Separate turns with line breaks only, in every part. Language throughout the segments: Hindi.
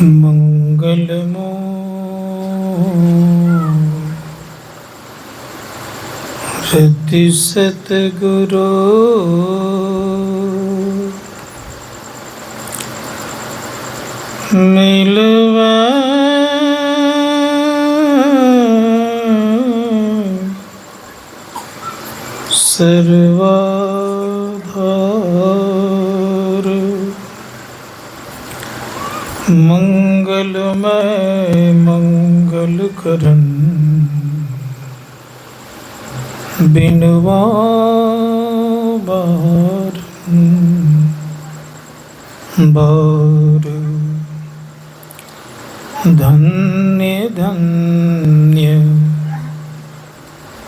मंगलमूर्ति सतगुरु मिलवा सर्वाधार। मंगलमय मंगल करन बिनवा बार बार। धन्य धन्य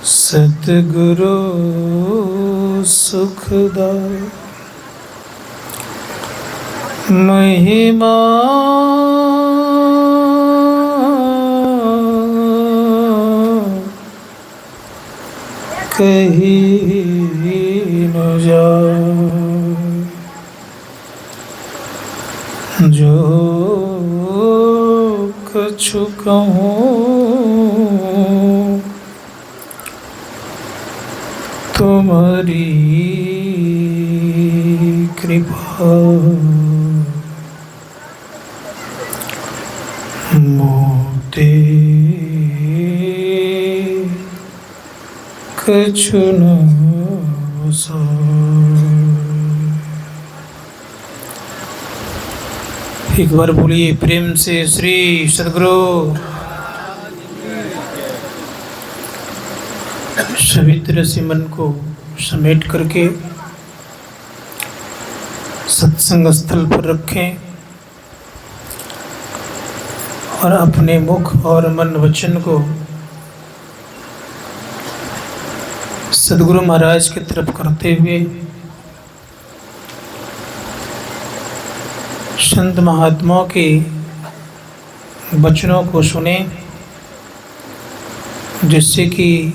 सतगुरु सुखदाय। महिमा कही न जाए, जो कछु कहूँ तुम्हारी कृपा। मोते कछु न एक बार बोलिए प्रेम से श्री सद्गुरु। सभी तरह से मन को समेट करके सत्संग स्थल पर रखें और अपने मुख और मन वचन को सद्गुरु महाराज की तरफ करते हुए संत महात्माओं के वचनों को सुने, जिससे कि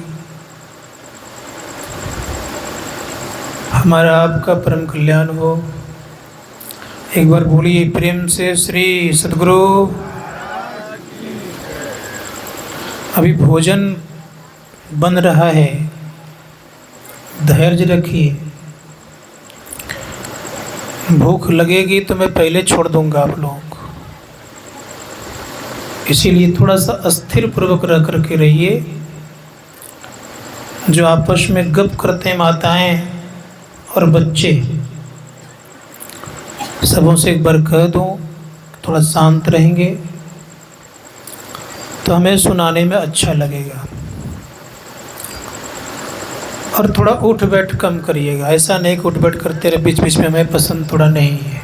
हमारा आपका परम कल्याण हो। एक बार बोलिए प्रेम से श्री सद्गुरु। अभी भोजन बन रहा है, धैर्य रखिए। भूख लगेगी तो मैं पहले छोड़ दूंगा आप लोगों को, इसीलिए थोड़ा सा अस्थिर पूर्वक रह करके रहिए। जो आपस में गप करते हैं माताएं और बच्चे, सबों से एक बार कह दूं थोड़ा शांत रहेंगे तो हमें सुनाने में अच्छा लगेगा। और थोड़ा उठ बैठ कम करिएगा, ऐसा नहीं कि उठ बैठ करते रहे बीच बीच में, हमें पसंद थोड़ा नहीं है।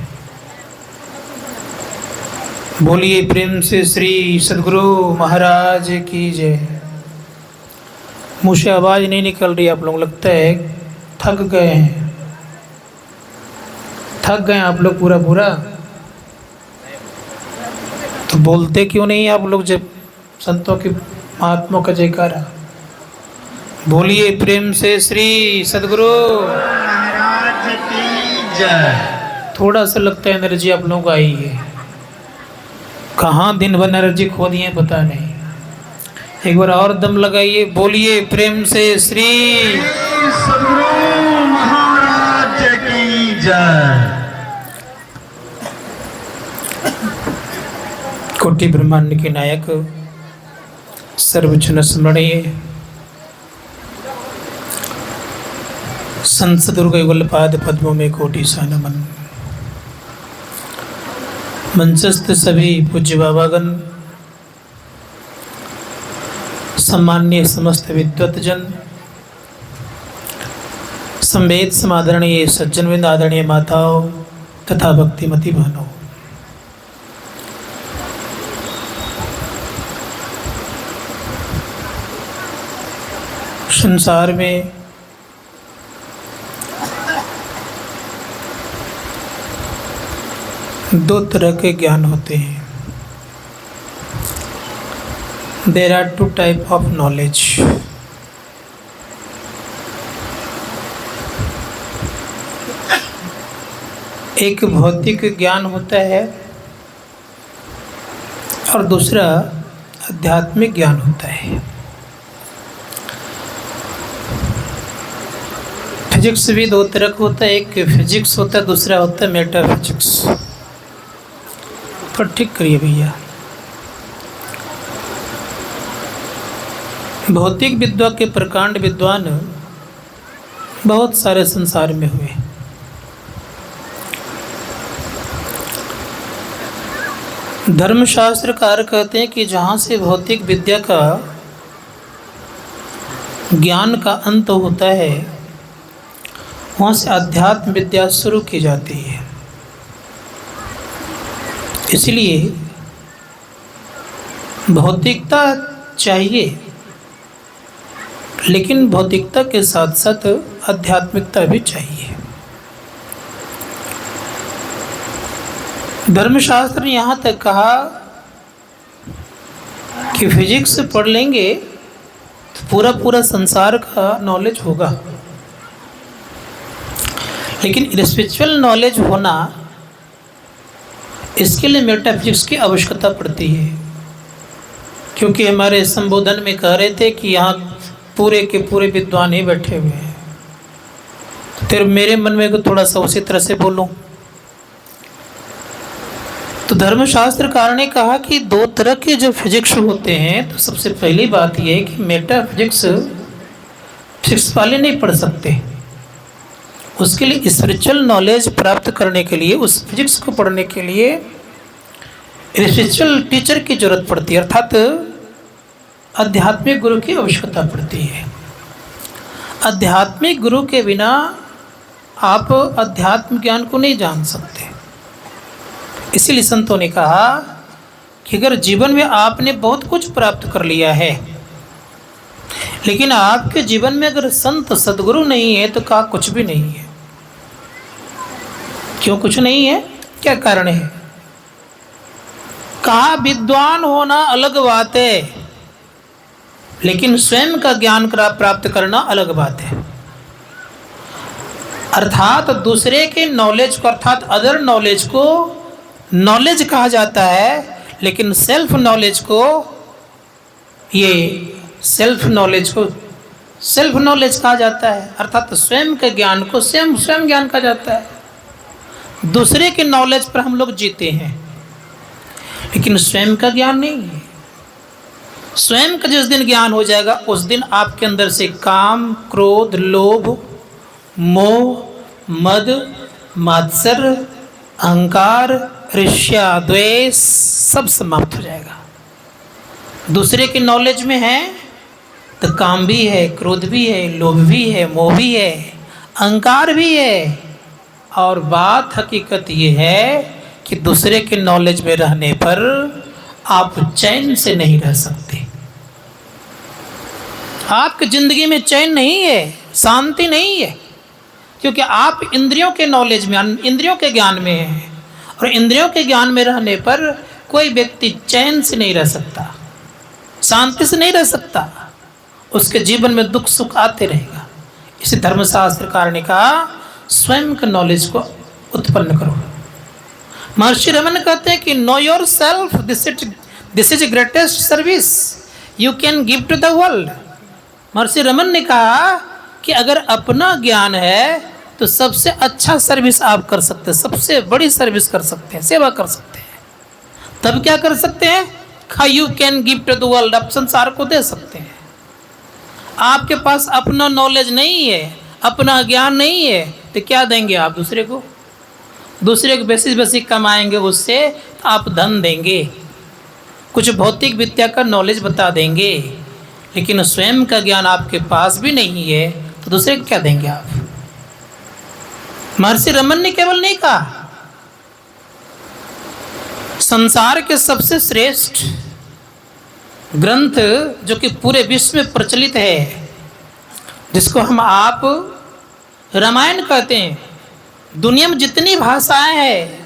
बोलिए प्रेम से श्री सद्गुरु महाराज की जय। मुँह से आवाज़ नहीं निकल रही, आप लोग लगता है थक गए हैं। थक गए आप लोग पूरा पूरा, तो बोलते क्यों नहीं आप लोग जब संतों की महात्माओं का जयकारा। बोलिए प्रेम से श्री सद्गुरु महाराज की जय। थोड़ा सा लगता है एनर्जी आप लोगों को आई है, कहाँ दिन भर एनर्जी खो दिए पता नहीं। एक बार और दम लगाइए, बोलिए प्रेम से श्री सद्गुरु महाराज की जय। कोटि ब्रह्मांड के नायक सर्वजन स्मरणीय संत सद्गुरु युगल पाद पद्मों में कोटि सा नमन। मंचस्थ सभी पूज्य बाबागण, सम्मान्य समस्त विद्वतजन, संवेद समादरणीय सज्जनवृंद, आदरणीय माताओं तथा भक्तिमती बहनों, संसार में दो तरह के ज्ञान होते हैं। There are two type of knowledge. एक भौतिक ज्ञान होता है और दूसरा आध्यात्मिक ज्ञान होता है। फिजिक्स भी दो तरह का होता है, एक फिजिक्स होता है, दूसरा होता है मेटाफिजिक्स। तो ठीक करिए भैया। भौतिक विद्या के प्रकांड विद्वान बहुत सारे संसार में हुए। धर्मशास्त्रकार कहते हैं कि जहाँ से भौतिक विद्या का ज्ञान का अंत होता है, वहाँ से अध्यात्म विद्या शुरू की जाती है। इसलिए भौतिकता चाहिए, लेकिन भौतिकता के साथ साथ आध्यात्मिकता भी चाहिए। धर्मशास्त्र ने यहाँ तक कहा कि फिजिक्स पढ़ लेंगे तो पूरा पूरा संसार का नॉलेज होगा, लेकिन स्पिरिचुअल नॉलेज होना, इसके लिए मेटाफिजिक्स की आवश्यकता पड़ती है। क्योंकि हमारे संबोधन में कह रहे थे कि यहाँ पूरे के पूरे विद्वान ही बैठे हुए हैं, तो फिर मेरे मन में को थोड़ा सा उसी तरह से बोलूं। तो धर्मशास्त्रकार ने कहा कि दो तरह के जो फिजिक्स होते हैं, तो सबसे पहली बात यह है कि मेटाफिजिक्स फिजिक्स वाले नहीं पढ़ सकते। उसके लिए स्पिरिचुअल नॉलेज प्राप्त करने के लिए, उस फिजिक्स को पढ़ने के लिए स्पिरिचुअल टीचर की जरूरत पड़ती है, अर्थात आध्यात्मिक गुरु की आवश्यकता पड़ती है। आध्यात्मिक गुरु के बिना आप अध्यात्म ज्ञान को नहीं जान सकते। इसीलिए संतों ने कहा कि अगर जीवन में आपने बहुत कुछ प्राप्त कर लिया है, लेकिन आपके जीवन में अगर संत सद्गुरु नहीं है, तो कहा कुछ भी नहीं है। क्यों कुछ नहीं है? क्या कारण है? कहा विद्वान होना अलग बात है, लेकिन स्वयं का ज्ञान प्राप्त करना अलग बात है। अर्थात दूसरे के नॉलेज को, अर्थात अदर नॉलेज को नॉलेज कहा जाता है, लेकिन सेल्फ नॉलेज को, ये सेल्फ नॉलेज को सेल्फ नॉलेज कहा जाता है। अर्थात स्वयं के ज्ञान को स्वयं ज्ञान कहा जाता है। दूसरे के नॉलेज पर हम लोग जीते हैं, लेकिन स्वयं का ज्ञान नहीं है। स्वयं का जिस दिन ज्ञान हो जाएगा, उस दिन आपके अंदर से काम, क्रोध, लोभ, मोह, मद, मात्सर्य, अहंकार, ईर्ष्या, द्वेष सब समाप्त हो जाएगा। दूसरे के नॉलेज में है तो काम भी है, क्रोध भी है, लोभ भी है, मोह भी है, अहंकार भी है। और बात हकीकत ये है कि दूसरे के नॉलेज में रहने पर आप चैन से नहीं रह सकते। आपकी जिंदगी में चैन नहीं है, शांति नहीं है, क्योंकि आप इंद्रियों के नॉलेज में, इंद्रियों के ज्ञान में हैं। और इंद्रियों के ज्ञान में रहने पर कोई व्यक्ति चैन से नहीं रह सकता, शांति से नहीं रह सकता। उसके जीवन में दुख सुख आते रहेगा। इसी धर्मशास्त्रकार ने कहा स्वयं के नॉलेज को उत्पन्न करो। महर्षि रमन कहते हैं कि know yourself, this is greatest service you can give to the world. Maharshi Raman ने कहा कि अगर अपना ज्ञान है तो सबसे अच्छा सर्विस आप कर सकते हैं, सबसे बड़ी सर्विस कर सकते हैं, सेवा कर सकते हैं। तब क्या कर सकते हैं? You can give to the world, आप संसार को दे सकते हैं। आपके पास अपना नॉलेज नहीं है, अपना ज्ञान नहीं है, तो क्या देंगे आप दूसरे को? दूसरे को बेसिक कमाएंगे, उससे तो आप धन देंगे, कुछ भौतिक विद्या का नॉलेज बता देंगे, लेकिन स्वयं का ज्ञान आपके पास भी नहीं है, तो दूसरे को क्या देंगे आप? महर्षि रमन ने केवल नहीं कहा, संसार के सबसे श्रेष्ठ ग्रंथ जो कि पूरे विश्व में प्रचलित है, जिसको हम आप रामायण कहते हैं, दुनिया में जितनी भाषाएं हैं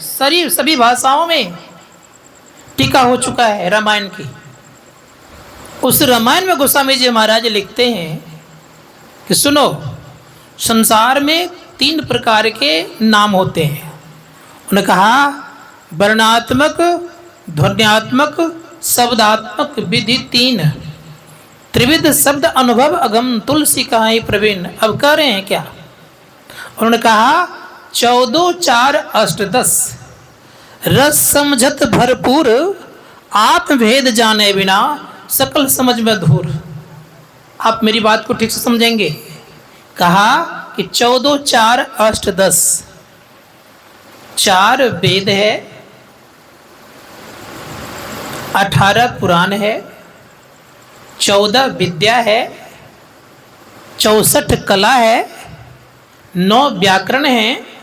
सभी भाषाओं में टीका हो चुका है रामायण की। उस रामायण में गोस्वामी जी महाराज लिखते हैं कि सुनो, संसार में 3 प्रकार के नाम होते हैं। उन्होंने कहा वर्णात्मक, ध्वन्यात्मक, शब्दात्मक विधि 3, त्रिविध शब्द अनुभव अगम तुलसी कहाई प्रवीण। अब कह रहे हैं क्या? उन्होंने कहा 14 4 8 10 रस समझत भरपूर, आत्मभेद जाने बिना सकल समझ में धूर। आप मेरी बात को ठीक से समझेंगे। कहा कि 14 4 8 10 4 वेद है, 18 पुराण है, 14 विद्या है, 64 कला है, 9 व्याकरण है।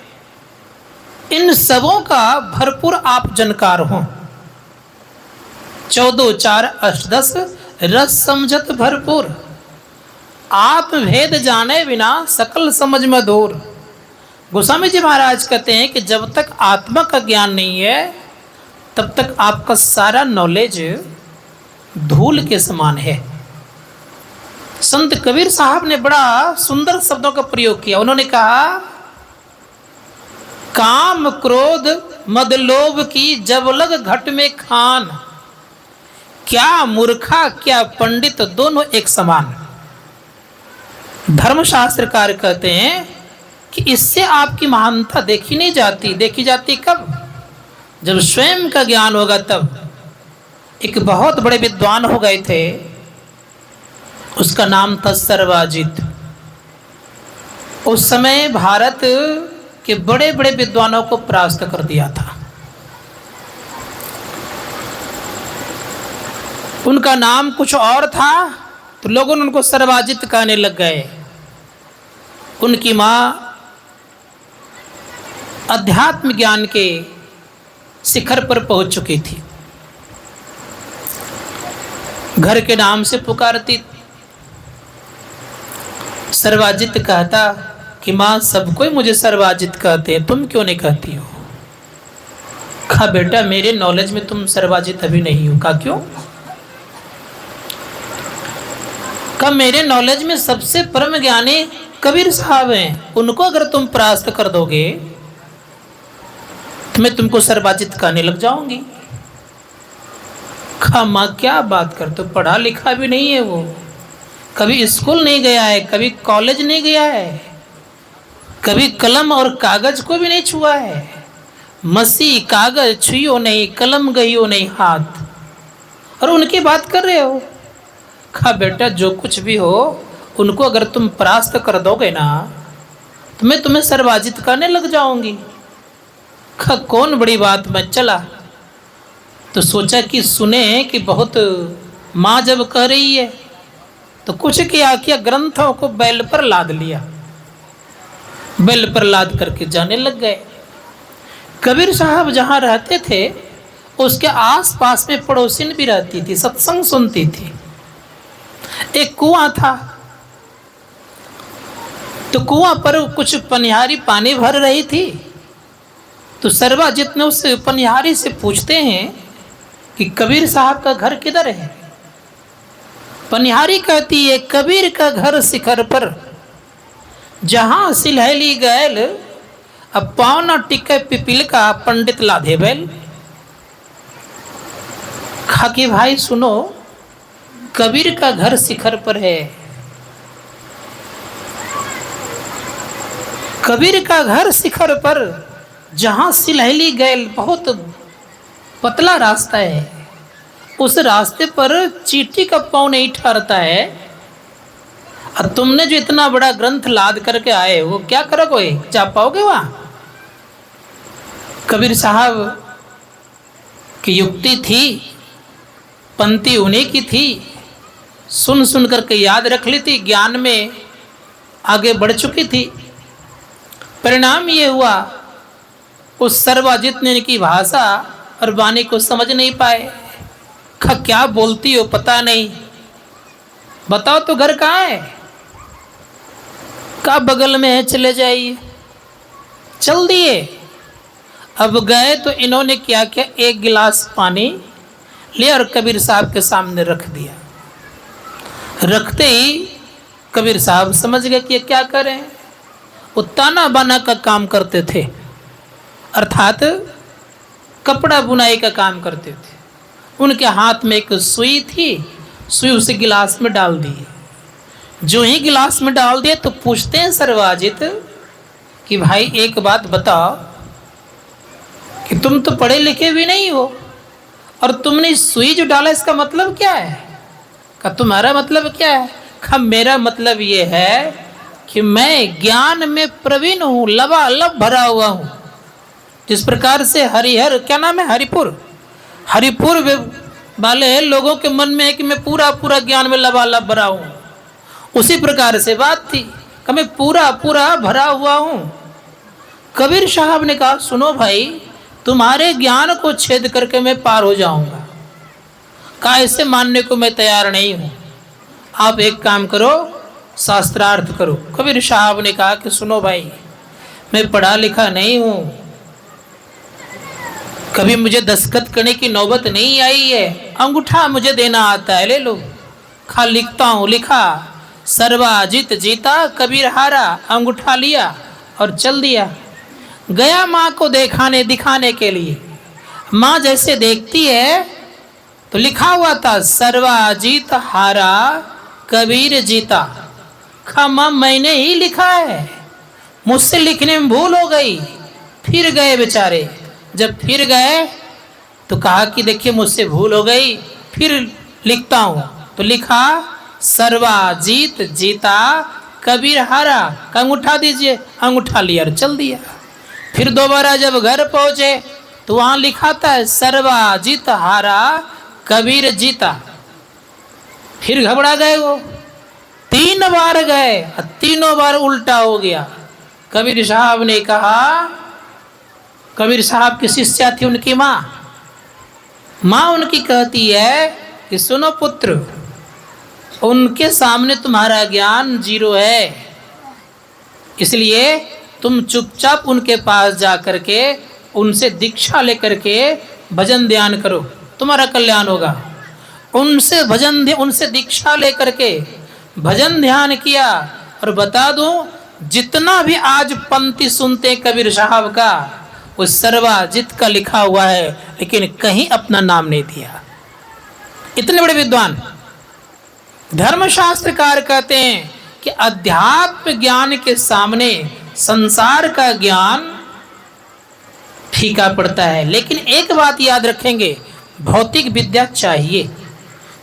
इन सबों का भरपूर आप जानकार हो। 14 4 8 10 रस समझत भरपूर, आत्मभेद जाने बिना सकल समझ में दूर। गोस्वामी जी महाराज कहते हैं कि जब तक आत्मा का ज्ञान नहीं है तब तक आपका सारा नॉलेज धूल के समान है। संत कबीर साहब ने बड़ा सुंदर शब्दों का प्रयोग किया। उन्होंने कहा, काम क्रोध मद लोभ की जब लग घट में खान, क्या मूर्खा क्या पंडित दोनों एक समान। धर्मशास्त्रकार कहते हैं कि इससे आपकी महानता देखी नहीं जाती। देखी जाती कब? जब स्वयं का ज्ञान होगा तब। एक बहुत बड़े विद्वान हो गए थे, उसका नाम था सर्वाजित। उस समय भारत के बड़े बड़े विद्वानों को परास्त कर दिया था। उनका नाम कुछ और था तो लोगों ने उनको सर्वाजित कहने लग गए। उनकी माँ अध्यात्म ज्ञान के शिखर पर पहुंच चुकी थी, घर के नाम से पुकारती। सर्वाजित कहता कि माँ सब कोई मुझे सर्वाजित कहते हैं, तुम क्यों नहीं कहती हो? कहा बेटा मेरे नॉलेज में तुम सर्वाजित अभी नहीं हो। कहा क्यों? कहा मेरे नॉलेज में सबसे परम ज्ञानी कबीर साहब हैं, उनको अगर तुम परास्त कर दोगे तो मैं तुमको सर्वाजित कहने लग जाऊंगी। कहा माँ क्या बात करते हो, पढ़ा लिखा भी नहीं है वो, कभी स्कूल नहीं गया है, कभी कॉलेज नहीं गया है, कभी कलम और कागज को भी नहीं छुआ है, मसी कागज छुइयो नहीं, कलम गइयो नहीं हाथ, और उनकी बात कर रहे हो। कहा बेटा जो कुछ भी हो उनको अगर तुम परास्त कर दोगे ना तो मैं तुम्हें सर्वाजित करने लग जाऊंगी। कहा कौन बड़ी बात। मैं चला तो सोचा कि सुने कि बहुत माँ जब कह रही है तो कुछ किया ग्रंथों को बैल पर लाद लिया, बैल पर लाद करके जाने लग गए। कबीर साहब जहाँ रहते थे उसके आस पास में पड़ोसिन भी रहती थी, सत्संग सुनती थी। एक कुआं था तो कुआं पर कुछ पनिहारी पानी भर रही थी। तो सर्वाजित ने उस पनिहारी से पूछते हैं कि कबीर साहब का घर किधर है? पनिहारी कहती है कबीर का घर शिखर पर, जहां सिलहली गैल अब पावना टिके पिपिल का पंडित लाधे बैल। कहा कि भाई सुनो, कबीर का घर शिखर पर है, कबीर का घर शिखर पर जहां सिलहली गैल, बहुत पतला रास्ता है, उस रास्ते पर चींटी का पाँव नहीं ठहरता है। और तुमने जो इतना बड़ा ग्रंथ लाद करके आए वो क्या करोगे, जा पाओगे वहां? कबीर साहब की युक्ति थी, पंक्ति उन्हीं की थी, सुन सुन करके याद रख ली थी, ज्ञान में आगे बढ़ चुकी थी। परिणाम ये हुआ उस सर्वाजित ने इनकी भाषा और वाणी को समझ नहीं पाए। क्या बोलती हो पता नहीं, बताओ तो घर कहाँ है? का बगल में है, चले जाइए। चल दिए। अब गए तो इन्होंने क्या किया, एक गिलास पानी लिया और कबीर साहब के सामने रख दिया। रखते ही कबीर साहब समझ गए कि ये क्या करें। वो ताना बाना का काम करते थे, अर्थात कपड़ा बुनाई का काम करते थे। उनके हाथ में एक सुई थी, सुई उसे गिलास में डाल दी। जो ही गिलास में डाल दिए तो पूछते हैं सर्वाजित कि भाई एक बात बताओ कि तुम तो पढ़े लिखे भी नहीं हो और तुमने सुई जो डाला इसका मतलब क्या है? का तुम्हारा मतलब क्या है? का मेरा मतलब ये है कि मैं ज्ञान में प्रवीण हूँ, लबालब भरा हुआ हूँ। जिस प्रकार से हरिहर, क्या नाम है, हरिपुर वाले लोगों के मन में है कि मैं पूरा पूरा ज्ञान में लबालब भरा हूँ, उसी प्रकार से बात थी कि मैं पूरा पूरा भरा हुआ हूँ। कबीर साहब ने कहा सुनो भाई, तुम्हारे ज्ञान को छेद करके मैं पार हो जाऊंगा, का ऐसे मानने को मैं तैयार नहीं हूँ। आप एक काम करो, शास्त्रार्थ करो। कबीर साहब ने कहा कि सुनो भाई, मैं पढ़ा लिखा नहीं हूँ, कभी मुझे दस्तखत करने की नौबत नहीं आई है, अंगूठा मुझे देना आता है, ले लो। खा लिखता हूँ, लिखा, सर्वाजित जीता कबीर हारा, अंगूठा लिया और चल दिया। गया माँ को दिखाने के लिए। माँ जैसे देखती है तो लिखा हुआ था सर्वाजित हारा कबीर जीता। माँ मैंने ही लिखा है, मुझसे लिखने में भूल हो गई। फिर गए बेचारे, जब फिर गए तो कहा कि देखिए मुझसे भूल हो गई, फिर लिखता हूँ। तो लिखा सर्वाजीत जीता कबीर हारा, अंगूठा दीजिए, अंगूठा लिया और चल दिया। फिर दोबारा जब घर पहुंचे तो वहां लिखा था सर्वाजीत हारा कबीर जीता। फिर घबरा गए वो, 3 बार गए, तीनों बार उल्टा हो गया। कबीर साहब ने कहा, कबीर साहब की शिष्या थी उनकी माँ उनकी कहती है कि सुनो पुत्र, उनके सामने तुम्हारा ज्ञान 0 है, इसलिए तुम चुपचाप उनके पास जा करके उनसे दीक्षा लेकर के भजन ध्यान करो, तुम्हारा कल्याण होगा। उनसे दीक्षा लेकर के भजन ध्यान किया। और बता दूं, जितना भी आज पंक्ति सुनते कबीर साहब का, वो सर्वाजित का लिखा हुआ है, लेकिन कहीं अपना नाम नहीं दिया। इतने बड़े विद्वान। धर्मशास्त्रकार कहते हैं कि अध्यात्म ज्ञान के सामने संसार का ज्ञान फीका पड़ता है। लेकिन एक बात याद रखेंगे, भौतिक विद्या चाहिए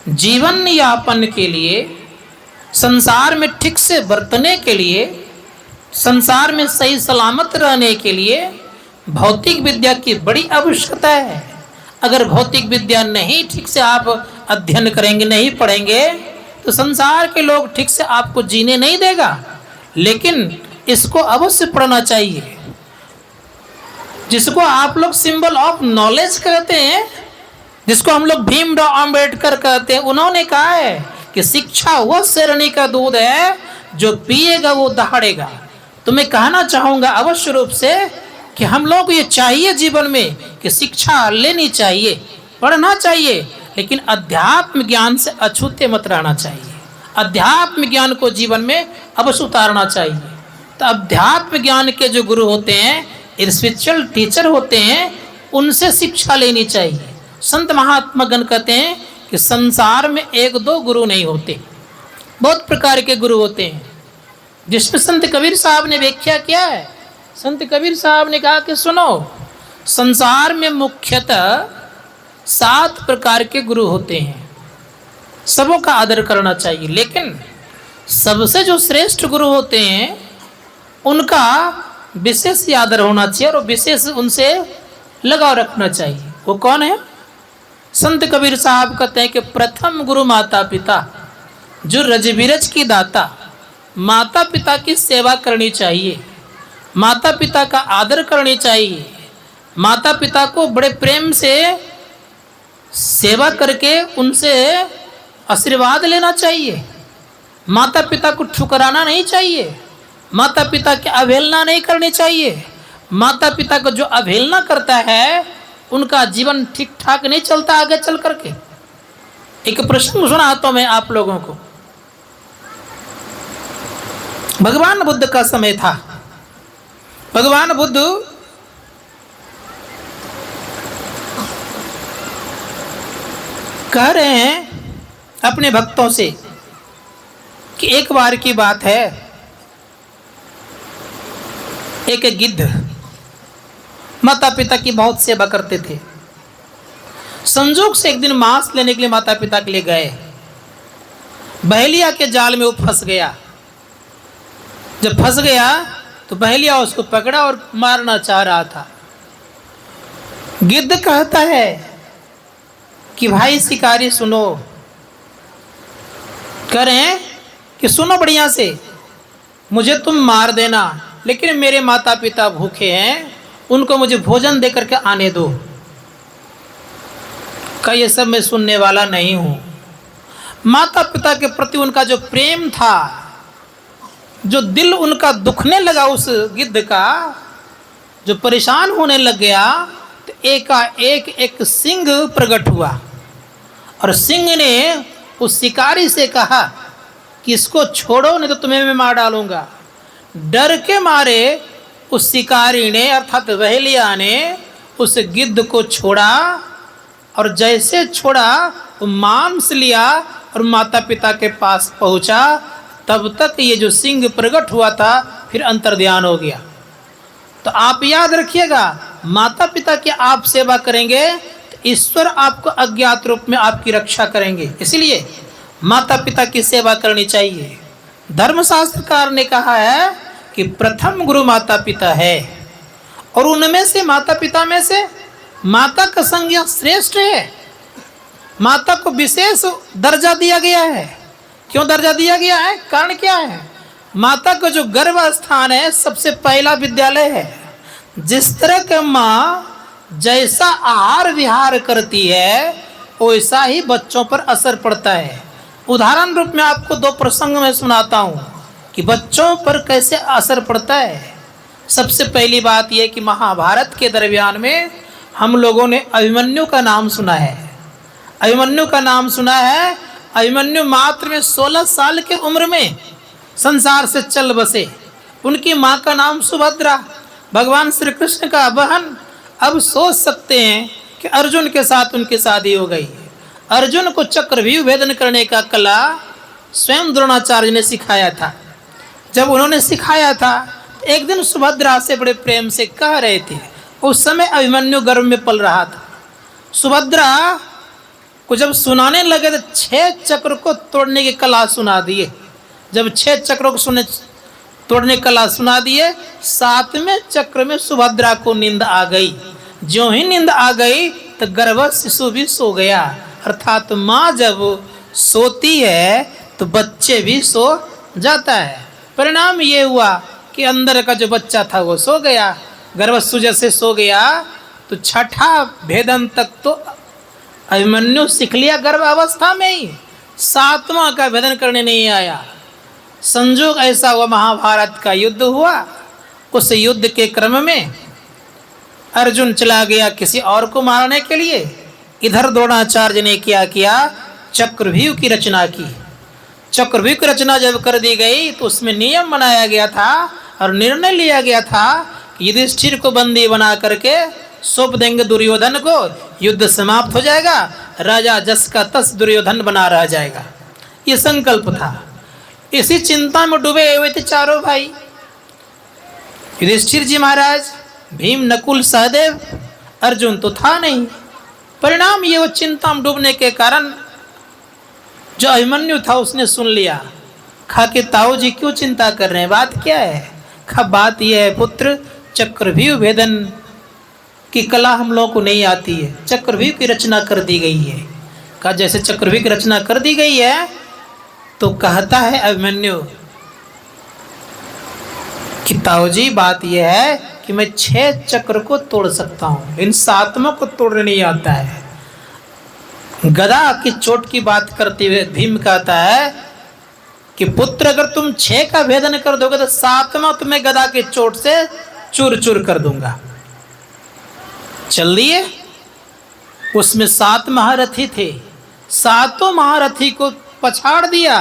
जीवन यापन के लिए, संसार में ठीक से बरतने के लिए, संसार में सही सलामत रहने के लिए भौतिक विद्या की बड़ी आवश्यकता है। अगर भौतिक विद्या नहीं ठीक से आप अध्ययन करेंगे, नहीं पढ़ेंगे, तो संसार के लोग ठीक से आपको जीने नहीं देगा। लेकिन इसको अवश्य पढ़ना चाहिए, जिसको आप लोग सिंबल ऑफ नॉलेज कहते हैं, जिसको हम लोग भीमराव अंबेडकर कहते हैं। उन्होंने कहा है कि शिक्षा वह शेरनी का दूध है, जो पिएगा वो दहाड़ेगा। तो मैं कहना चाहूंगा अवश्य रूप से कि हम लोग ये चाहिए जीवन में कि शिक्षा लेनी चाहिए, पढ़ना चाहिए, लेकिन अध्यात्म ज्ञान से अछूते मत रहना चाहिए। अध्यात्म ज्ञान को जीवन में अवश्य उतारना चाहिए। तो अध्यात्म ज्ञान के जो गुरु होते हैं, स्पिरिचुअल टीचर होते हैं, उनसे शिक्षा लेनी चाहिए। संत महात्मा गण कहते हैं कि संसार में 1-2 गुरु नहीं होते, बहुत प्रकार के गुरु होते हैं, जिसमें संत कबीर साहब ने व्याख्या किया है। संत कबीर साहब ने कहा कि सुनो, संसार में मुख्यतः 7 प्रकार के गुरु होते हैं, सबों का आदर करना चाहिए। लेकिन सबसे जो श्रेष्ठ गुरु होते हैं, उनका विशेष आदर होना चाहिए और विशेष उनसे लगाव रखना चाहिए। वो कौन है? संत कबीर साहब कहते हैं कि प्रथम गुरु माता पिता, जो रजबिरज की दाता, माता पिता की सेवा करनी चाहिए, माता पिता का आदर करनी चाहिए, माता पिता को बड़े प्रेम से सेवा करके उनसे आशीर्वाद लेना चाहिए, माता पिता को ठुकराना नहीं चाहिए, माता पिता की अवहेलना नहीं करनी चाहिए। माता पिता को जो अवहेलना करता है, उनका जीवन ठीक ठाक नहीं चलता आगे चल करके। एक प्रश्न सुनाता हूं मैं आप लोगों को। भगवान बुद्ध का समय था। भगवान बुद्ध कह रहे हैं अपने भक्तों से कि एक बार की बात है, एक गिद्ध माता पिता की बहुत सेवा करते थे। संजोग से एक दिन मांस लेने के लिए माता पिता के लिए गए। बहेलिया के जाल में वो फंस गया। जब फंस गया तो बहेलिया उसको पकड़ा और मारना चाह रहा था। गिद्ध कहता है कि भाई शिकारी सुनो, कह रहे हैं कि सुनो बढ़िया से, मुझे तुम मार देना, लेकिन मेरे माता पिता भूखे हैं, उनको मुझे भोजन दे करके आने दो। का ये सब मैं सुनने वाला नहीं हूं। माता पिता के प्रति उनका जो प्रेम था, जो दिल उनका दुखने लगा उस गिद्ध का, जो परेशान होने लग गया, तो एकाएक एक सिंह प्रकट हुआ और सिंह ने उस शिकारी से कहा कि इसको छोड़ो नहीं तो तुम्हें मैं मार डालूंगा। डर के मारे उस शिकारी ने अर्थात बहेलिया ने उस गिद्ध को छोड़ा और जैसे छोड़ा वो मांस लिया और माता पिता के पास पहुंचा। तब तक ये जो सिंह प्रकट हुआ था फिर अंतर्ध्यान हो गया। तो आप याद रखिएगा, माता पिता की आप सेवा करेंगे तो ईश्वर आपको अज्ञात रूप में आपकी रक्षा करेंगे। इसलिए माता पिता की सेवा करनी चाहिए। धर्मशास्त्रकार ने कहा है कि प्रथम गुरु माता पिता है और उनमें से माता पिता में से माता का संज्ञा श्रेष्ठ है। माता को विशेष दर्जा दिया गया है। क्यों दर्जा दिया गया है? कारण क्या है? माता का जो गर्भ स्थान है सबसे पहला विद्यालय है। जिस तरह के माँ जैसा आहार विहार करती है वैसा ही बच्चों पर असर पड़ता है। उदाहरण रूप में आपको दो प्रसंग में सुनाता हूँ कि बच्चों पर कैसे असर पड़ता है। सबसे पहली बात यह कि महाभारत के दरमियान में हम लोगों ने अभिमन्यु का नाम सुना है। अभिमन्यु का नाम सुना है। अभिमन्यु मात्र में 16 साल के उम्र में संसार से चल बसे। उनकी माँ का नाम सुभद्रा, भगवान श्री कृष्ण का बहन। अब सोच सकते हैं कि अर्जुन के साथ उनकी शादी हो गई। अर्जुन को चक्रव्यूह भेदन करने का कला स्वयं द्रोणाचार्य ने सिखाया था। जब उन्होंने सिखाया था एक दिन सुभद्रा से बड़े प्रेम से कह रहे थे। उस समय अभिमन्यु गर्भ में पल रहा था। सुभद्रा को जब सुनाने लगे तो 6 चक्र को तोड़ने की कला सुना दिए। जब 6 चक्रों को तोड़ने की कला सुना दिए, 7वें चक्र में सुभद्रा को नींद आ गई। ज्यों ही नींद आ गई तो गर्भस्थ शिशु भी सो गया। अर्थात माँ जब सोती है तो बच्चे भी सो जाता है। परिणाम ये हुआ कि अंदर का जो बच्चा था वो सो गया। गर्भस्थ जैसे सो गया तो 6ठा भेदन तक तो अभिमन्यु सीख लिया गर्भ अवस्था में ही। 7वां का भेदन करने नहीं आया। संजोग ऐसा हुआ, महाभारत का युद्ध हुआ। उस युद्ध के क्रम में अर्जुन चला गया किसी और को मारने के लिए। इधर द्रोणाचार्य ने क्या किया? चक्रव्यूह की रचना की। चक्रव्यूह की रचना जब कर दी गई तो उसमें नियम बनाया गया था और निर्णय लिया गया था कि युधिष्ठिर को बंदी बना करके सौंप देंगे दुर्योधन को, युद्ध समाप्त हो जाएगा, राजा जस का तस दुर्योधन बना रह जाएगा। ये संकल्प था। इसी चिंता में डूबे हुए थे चारों भाई, युधिष्ठिर जी महाराज, भीम, नकुल, सहदेव। अर्जुन तो था नहीं। परिणाम ये, वो चिंता में डूबने के कारण जो अभिमन्यु था उसने सुन लिया। खा के ताऊ जी क्यों चिंता कर रहे हैं, बात क्या है? खा बात यह है पुत्र, चक्रव्यूह भेदन की कला हम लोगों को नहीं आती है। चक्रव्यूह की रचना कर दी गई है। कहा जैसे चक्रव्यूह की रचना कर दी गई है तो कहता है अभिमन्यु कि ताऊ जी बात यह है कि मैं 6 चक्र को तोड़ सकता हूँ, इन 7वां को तोड़ने नहीं आता है। गदा की चोट की बात करते हुए भीम कहता है कि पुत्र अगर तुम 6 का भेदन कर दोगे तो 7वां तुम्हें गदा की चोट से चूर चूर कर दूंगा। चल दिए। उसमें 7 महारथी थे। 7 महारथी को पछाड़ दिया,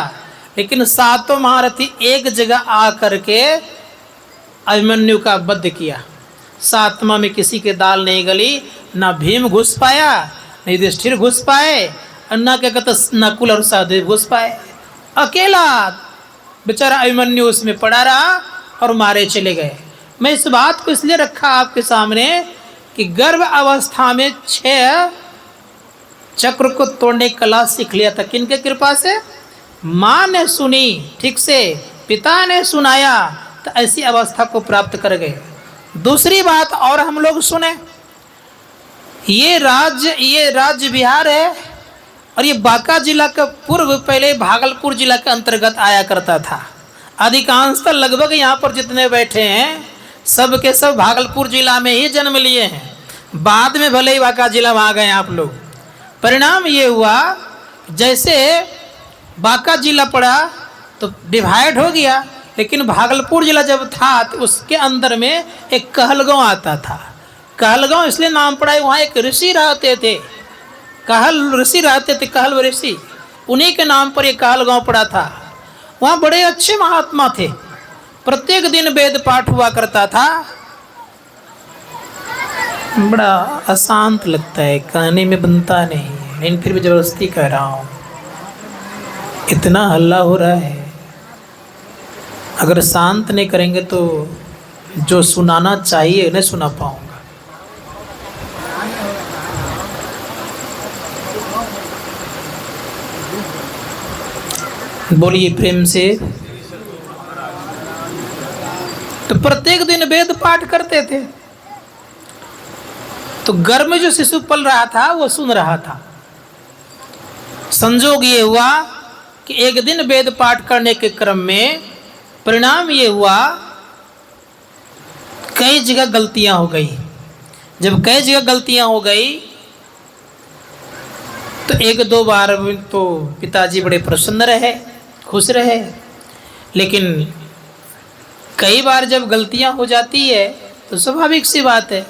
लेकिन 7 महारथी एक जगह आ करके अभिमन्यु का वध किया। 7वां में किसी के दाल नहीं गली। ना भीम घुस पाया, न युधिष्ठिर घुस पाए, अन्ना क्या कहता नकुल और सहदेव घुस पाए। अकेला बेचारा अभिमन्यु उसमें पड़ा रहा और मारे चले गए। मैं इस बात को इसलिए रखा आपके सामने कि गर्भ अवस्था में 6 चक्र को तोड़ने की कला सीख लिया था। किनके कृपा से? माँ ने सुनी ठीक से, पिता ने सुनाया, तो ऐसी अवस्था को प्राप्त कर गए। दूसरी बात और हम लोग सुने, ये राज्य बिहार है और ये बांका जिला का पूर्व पहले भागलपुर जिला के अंतर्गत आया करता था। अधिकांशतः लगभग यहाँ पर जितने बैठे हैं सब के सब भागलपुर जिला में ही जन्म लिए हैं। बाद में भले ही बांका जिला में आ गए आप लोग। परिणाम ये हुआ जैसे बांका जिला पड़ा तो डिवाइड हो गया, लेकिन भागलपुर जिला जब था तो उसके अंदर में एक कहलगांव आता था। कहलगांव इसलिए नाम पड़ा है, वहाँ एक ऋषि रहते थे, कहल ऋषि रहते थे, कहल ऋषि, उन्हीं के नाम पर एक कहलगांव पड़ा था। वहाँ बड़े अच्छे महात्मा थे, प्रत्येक दिन वेद पाठ हुआ करता था। बड़ा अशांत लगता है, कहने में बनता नहीं, लेकिन फिर भी जबरदस्ती कह रहा हूँ। इतना हल्ला हो रहा है, अगर शांत नहीं करेंगे तो जो सुनाना चाहिए नहीं सुना पाऊंगा। बोलिए प्रेम से। तो प्रत्येक दिन वेद पाठ करते थे, तो गर्भ में जो शिशु पल रहा था वो सुन रहा था। संजोग ये हुआ कि एक दिन वेद पाठ करने के क्रम में परिणाम ये हुआ कई जगह गलतियां हो गई। जब कई जगह गलतियां हो गई तो 1-2 बार तो पिताजी बड़े प्रसन्न रहे, खुश रहे, लेकिन कई बार जब गलतियां हो जाती है तो स्वाभाविक सी बात है,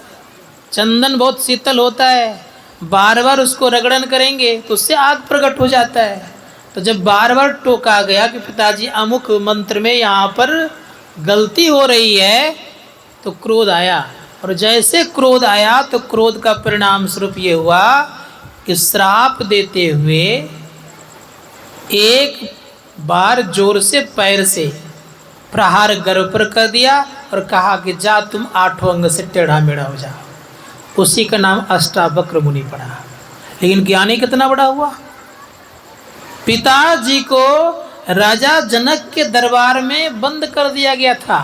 चंदन बहुत शीतल होता है, बार बार उसको रगड़न करेंगे तो उससे आग प्रकट हो जाता है। तो जब बार बार टोका गया कि पिताजी अमुक मंत्र में यहाँ पर गलती हो रही है, तो क्रोध आया। और जैसे क्रोध आया तो क्रोध का परिणाम स्वरूप ये हुआ कि श्राप देते हुए एक बार जोर से पैर से प्रहार गर्भ पर कर दिया और कहा कि जा तुम 8 अंग से टेढ़ा मेढ़ा हो जाओ। उसी का नाम अष्टावक्र मुनि पड़ा। लेकिन ज्ञानी कितना बड़ा हुआ। पिताजी को राजा जनक के दरबार में बंद कर दिया गया था।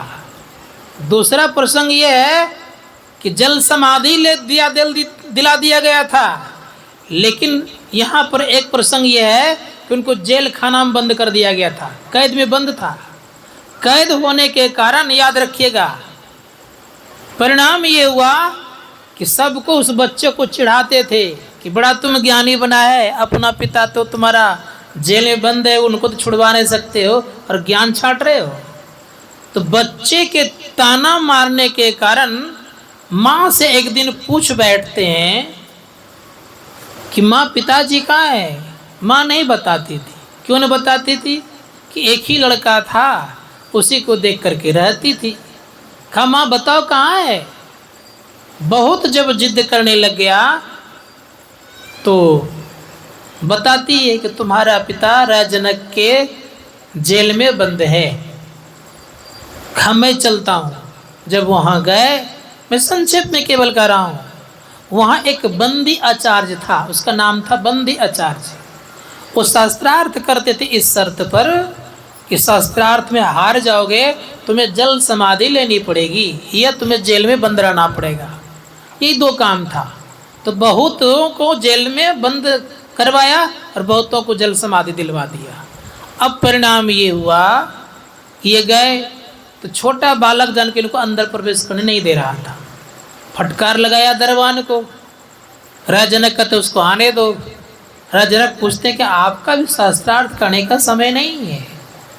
दूसरा प्रसंग यह है कि जल समाधि दिला दिया गया था, लेकिन यहाँ पर एक प्रसंग यह है कि उनको जेल खाना में बंद कर दिया गया था, कैद में बंद था। कैद होने के कारण याद रखिएगा परिणाम ये हुआ कि सबको उस बच्चे को चिढ़ाते थे कि बड़ा तुम ज्ञानी बना है, अपना पिता तो तुम्हारा जेल में बंद है, उनको तो छुड़वा नहीं सकते हो और ज्ञान छाट रहे हो। तो बच्चे के ताना मारने के कारण माँ से एक दिन पूछ बैठते हैं कि माँ पिताजी कहाँ है। माँ नहीं बताती थी। क्यों नहीं बताती थी? कि एक ही लड़का था, उसी को देख करके रहती थी। कहा माँ बताओ कहाँ है। बहुत जब जिद करने लग गया तो बताती है कि तुम्हारा पिता राजा जनक के जेल में बंद है। कहा मैं चलता हूँ। जब वहाँ गए, मैं संक्षेप में केवल कह रहा हूँ, वहाँ एक बंदी आचार्य था, उसका नाम था बंदी आचार्य। वो शास्त्रार्थ करते थे इस शर्त पर कि शास्त्रार्थ में हार जाओगे तुम्हें जल समाधि लेनी पड़ेगी या तुम्हें जेल में बंद रहना पड़ेगा। यही 2 काम था। तो बहुतों को जेल में बंद करवाया और बहुतों को जल समाधि दिलवा दिया। अब परिणाम ये हुआ कि ये गए तो छोटा बालक जान के इनको अंदर प्रवेश करने नहीं दे रहा था। फटकार लगाया दरबान को। राजा जनक कहते उसको आने दो। राजा जनक पूछते कि आपका भी शास्त्रार्थ करने का समय नहीं है,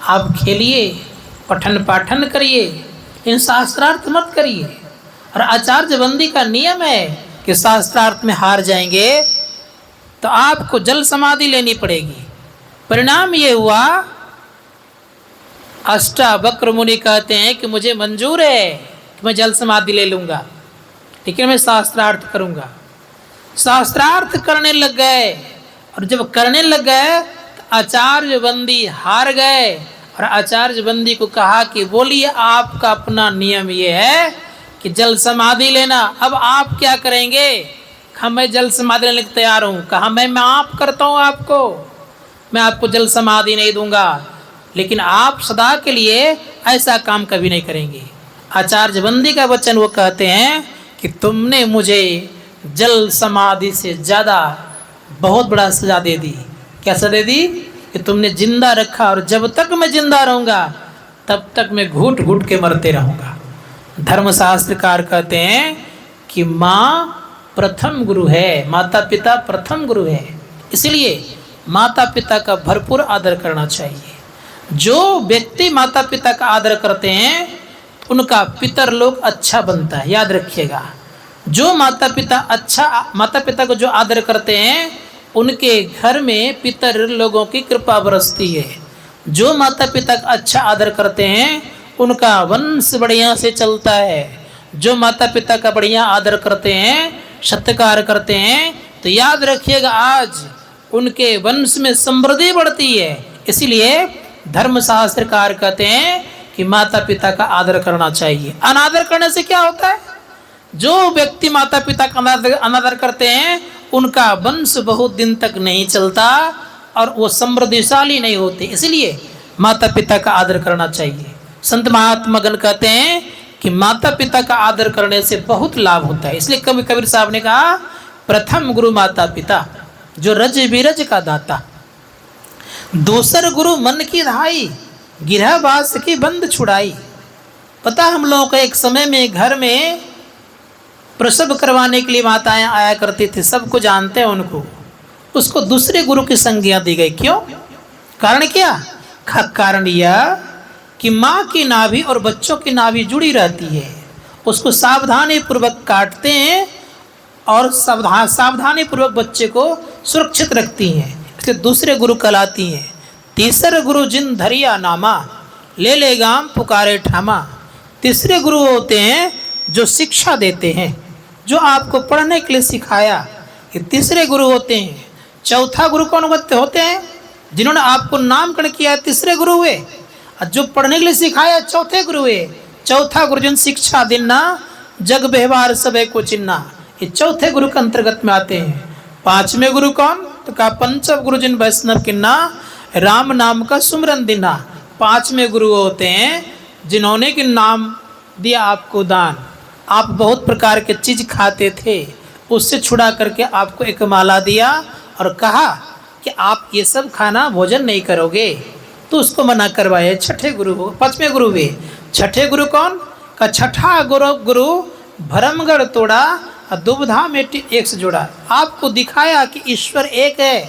आप खेलिए, पठन पाठन करिए, इन शास्त्रार्थ मत करिए। और आचार्य बंदी का नियम है कि शास्त्रार्थ में हार जाएंगे तो आपको जल समाधि लेनी पड़ेगी। परिणाम ये हुआ अष्टावक्र मुनि कहते हैं कि मुझे मंजूर है कि मैं जल समाधि ले लूँगा, लेकिन मैं शास्त्रार्थ करूँगा। शास्त्रार्थ करने लग गए और जब करने लग गए तो आचार्य बंदी हार गए और आचार्य बंदी को कहा कि बोलिए आपका अपना नियम ये है कि जल समाधि लेना, अब आप क्या करेंगे? कहा मैं जल समाधि लेने को तैयार हूँ। कहा मैं माफ करता हूँ आपको, मैं आपको जल समाधि नहीं दूंगा, लेकिन आप सदा के लिए ऐसा काम कभी नहीं करेंगे। आचार्य बंदी का वचन वो कहते हैं कि तुमने मुझे जल समाधि से ज़्यादा बहुत बड़ा सजा दे दी। क्या सजा दे दी? कि तुमने जिंदा रखा और जब तक मैं जिंदा रहूँगा तब तक मैं घूट घूट के मरते रहूँगा। धर्मशास्त्रकार कहते हैं कि माँ प्रथम गुरु है, माता पिता प्रथम गुरु है, इसलिए माता पिता का भरपूर आदर करना चाहिए। जो व्यक्ति माता पिता का आदर करते हैं उनका पितर लोग अच्छा बनता है, याद रखिएगा। जो माता पिता को जो आदर करते हैं उनके घर में पितर लोगों की कृपा बरसती है। जो माता पिता का अच्छा आदर करते हैं उनका वंश बढ़िया से चलता है। जो माता पिता का बढ़िया आदर करते हैं, सत्कार करते हैं, तो याद रखिएगा आज उनके वंश में समृद्धि बढ़ती है। इसीलिए धर्मशास्त्रकार कहते हैं कि माता पिता का आदर करना चाहिए। अनादर करने से क्या होता है? जो व्यक्ति माता पिता का अनादर करते हैं उनका वंश बहुत दिन तक नहीं चलता और वो समृद्धिशाली नहीं होते। इसलिए माता पिता का आदर करना चाहिए। संत महात्मागण कहते हैं कि माता पिता का आदर करने से बहुत लाभ होता है। इसलिए कबीर साहब ने कहा प्रथम गुरु माता पिता जो रज बिरज का दाता, दूसर गुरु मन की धाई गिरहवास की बंद छुड़ाई। पता हम लोगों का एक समय में घर में प्रसव करवाने के लिए माताएं आया करती थी, सबको जानते हैं उनको। उसको दूसरे गुरु की संज्ञा दी गई। क्यों? कारण क्या? कारण यह कि माँ की नाभि और बच्चों की नाभि जुड़ी रहती है, उसको सावधानी पूर्वक काटते हैं और सावधानी पूर्वक बच्चे को सुरक्षित रखती हैं, इसलिए दूसरे गुरु कहलाती हैं। तीसरे गुरु जिन धरिया नामा ले ले गाम पुकारे ठामा। तीसरे गुरु होते हैं जो शिक्षा देते हैं, जो आपको पढ़ने के लिए सिखाया, ये तीसरे गुरु होते हैं। चौथा गुरु कौन होते हैं? जिन्होंने आपको नामकरण किया, तीसरे गुरु हुए। और जो पढ़ने के लिए सिखाया, चौथे गुरु हुए। चौथा गुरु जिन शिक्षा देना जग व्यवहार सब को चिन्ना, ये चौथे गुरु के अंतर्गत में आते हैं। पांचवें गुरु कौन? तो कहा पंचम गुरु जिन वैष्णव किन्ना राम नाम का सुमरन दिना। पांचवें गुरु होते हैं जिन्होंने कि नाम दिया आपको दान। आप बहुत प्रकार के चीज खाते थे, उससे छुड़ा करके आपको एक माला दिया और कहा कि आप ये सब खाना भोजन नहीं करोगे, तो उसको मना करवाए। छठे गुरु हो, पांचवें गुरु हुए। छठे गुरु कौन? का छठा गुरु भरमगढ़ तोड़ा और दुबधा मेटी एक से जोड़ा। आपको दिखाया कि ईश्वर एक है,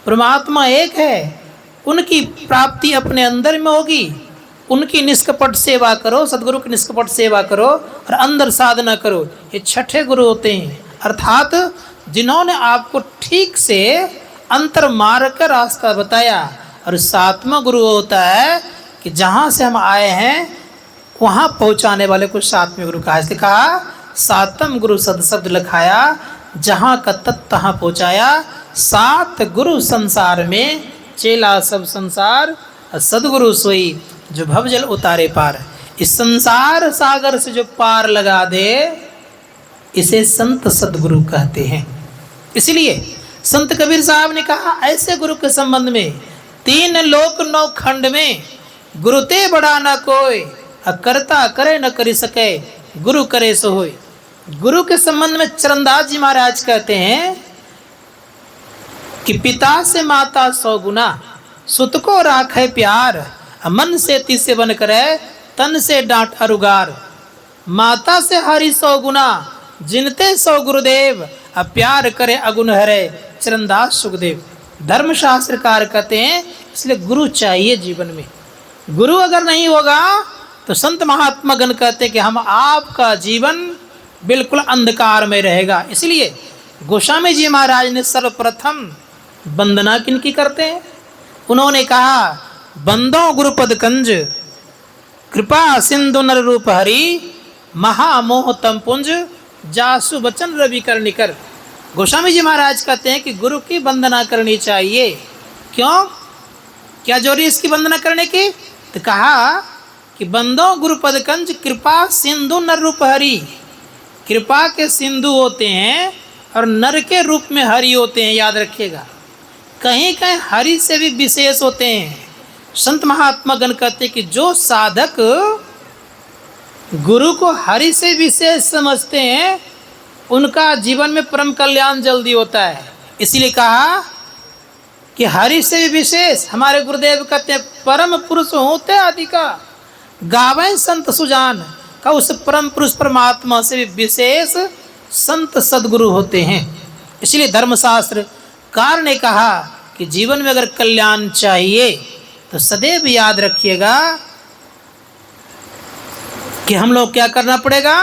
परमात्मा एक है, उनकी प्राप्ति अपने अंदर में होगी। उनकी निष्कपट सेवा करो, सदगुरु की निष्कपट सेवा करो और अंदर साधना करो। ये छठे गुरु होते हैं, अर्थात जिन्होंने आपको ठीक से अंतर मार्ग का रास्ता बताया। और सातवां गुरु होता है कि जहाँ से हम आए हैं वहाँ पहुँचाने वाले को सातवें गुरु कहा। इसलिए कहा सातम गुरु सद शब्द लिखाया, जहाँ का तत् तहाँ पहुँचाया। सात गुरु संसार में चेला सब संसार, सदगुरु सोई जो भवजल उतारे पार। इस संसार सागर से जो पार लगा दे, इसे संत सदगुरु कहते हैं। इसलिए संत कबीर साहब ने कहा ऐसे गुरु के संबंध में 3 लोक 9 खंड में गुरुते बड़ा न कोई, करता करे न करी सके, गुरु करे सो होय। गुरु के संबंध में चरणदास जी महाराज कहते हैं कि पिता से माता 100 गुना, सुत को राखे प्यार, मन से तिसे बन करे, तन से डांट अरुगार। माता से हरि 100 गुना, जिनते 100 गुरुदेव, प्यार करे अगुण हरे, चरणदास सुखदेव। धर्मशास्त्रकार कहते हैं इसलिए गुरु चाहिए जीवन में। गुरु अगर नहीं होगा तो संत महात्मा गण कहते हैं कि हम आपका जीवन बिल्कुल अंधकार में रहेगा। इसलिए गोस्वामी जी महाराज ने सर्वप्रथम वंदना किनकी करते हैं? उन्होंने कहा बंदो गुरुपद कंज, कृपा सिंधु नर रूप हरि, महामोह तम पुंज, जासु बचन रवि कर निकर। गोस्वामी जी महाराज कहते हैं कि गुरु की वंदना करनी चाहिए। क्यों, क्या जरूरी है इसकी वंदना करने की? तो कहा कि बंदो गुरुपद कंज कृपा सिंधु नर रूप हरि। कृपा के सिंधु होते हैं और नर के रूप में हरि होते हैं, याद रखिएगा। कहीं कहीं हरि से भी विशेष होते हैं। संत महात्मा गण कहते हैं कि जो साधक गुरु को हरि से विशेष समझते हैं उनका जीवन में परम कल्याण जल्दी होता है। इसीलिए कहा कि हरि से भी विशेष। हमारे गुरुदेव कहते हैं परम पुरुष होते आदि का गावें संत सुजान का, उस परम पुरुष परमात्मा से भी विशेष संत सदगुरु होते हैं। इसलिए धर्मशास्त्र कार ने कहा कि जीवन में अगर कल्याण चाहिए तो सदैव याद रखिएगा कि हम लोग क्या करना पड़ेगा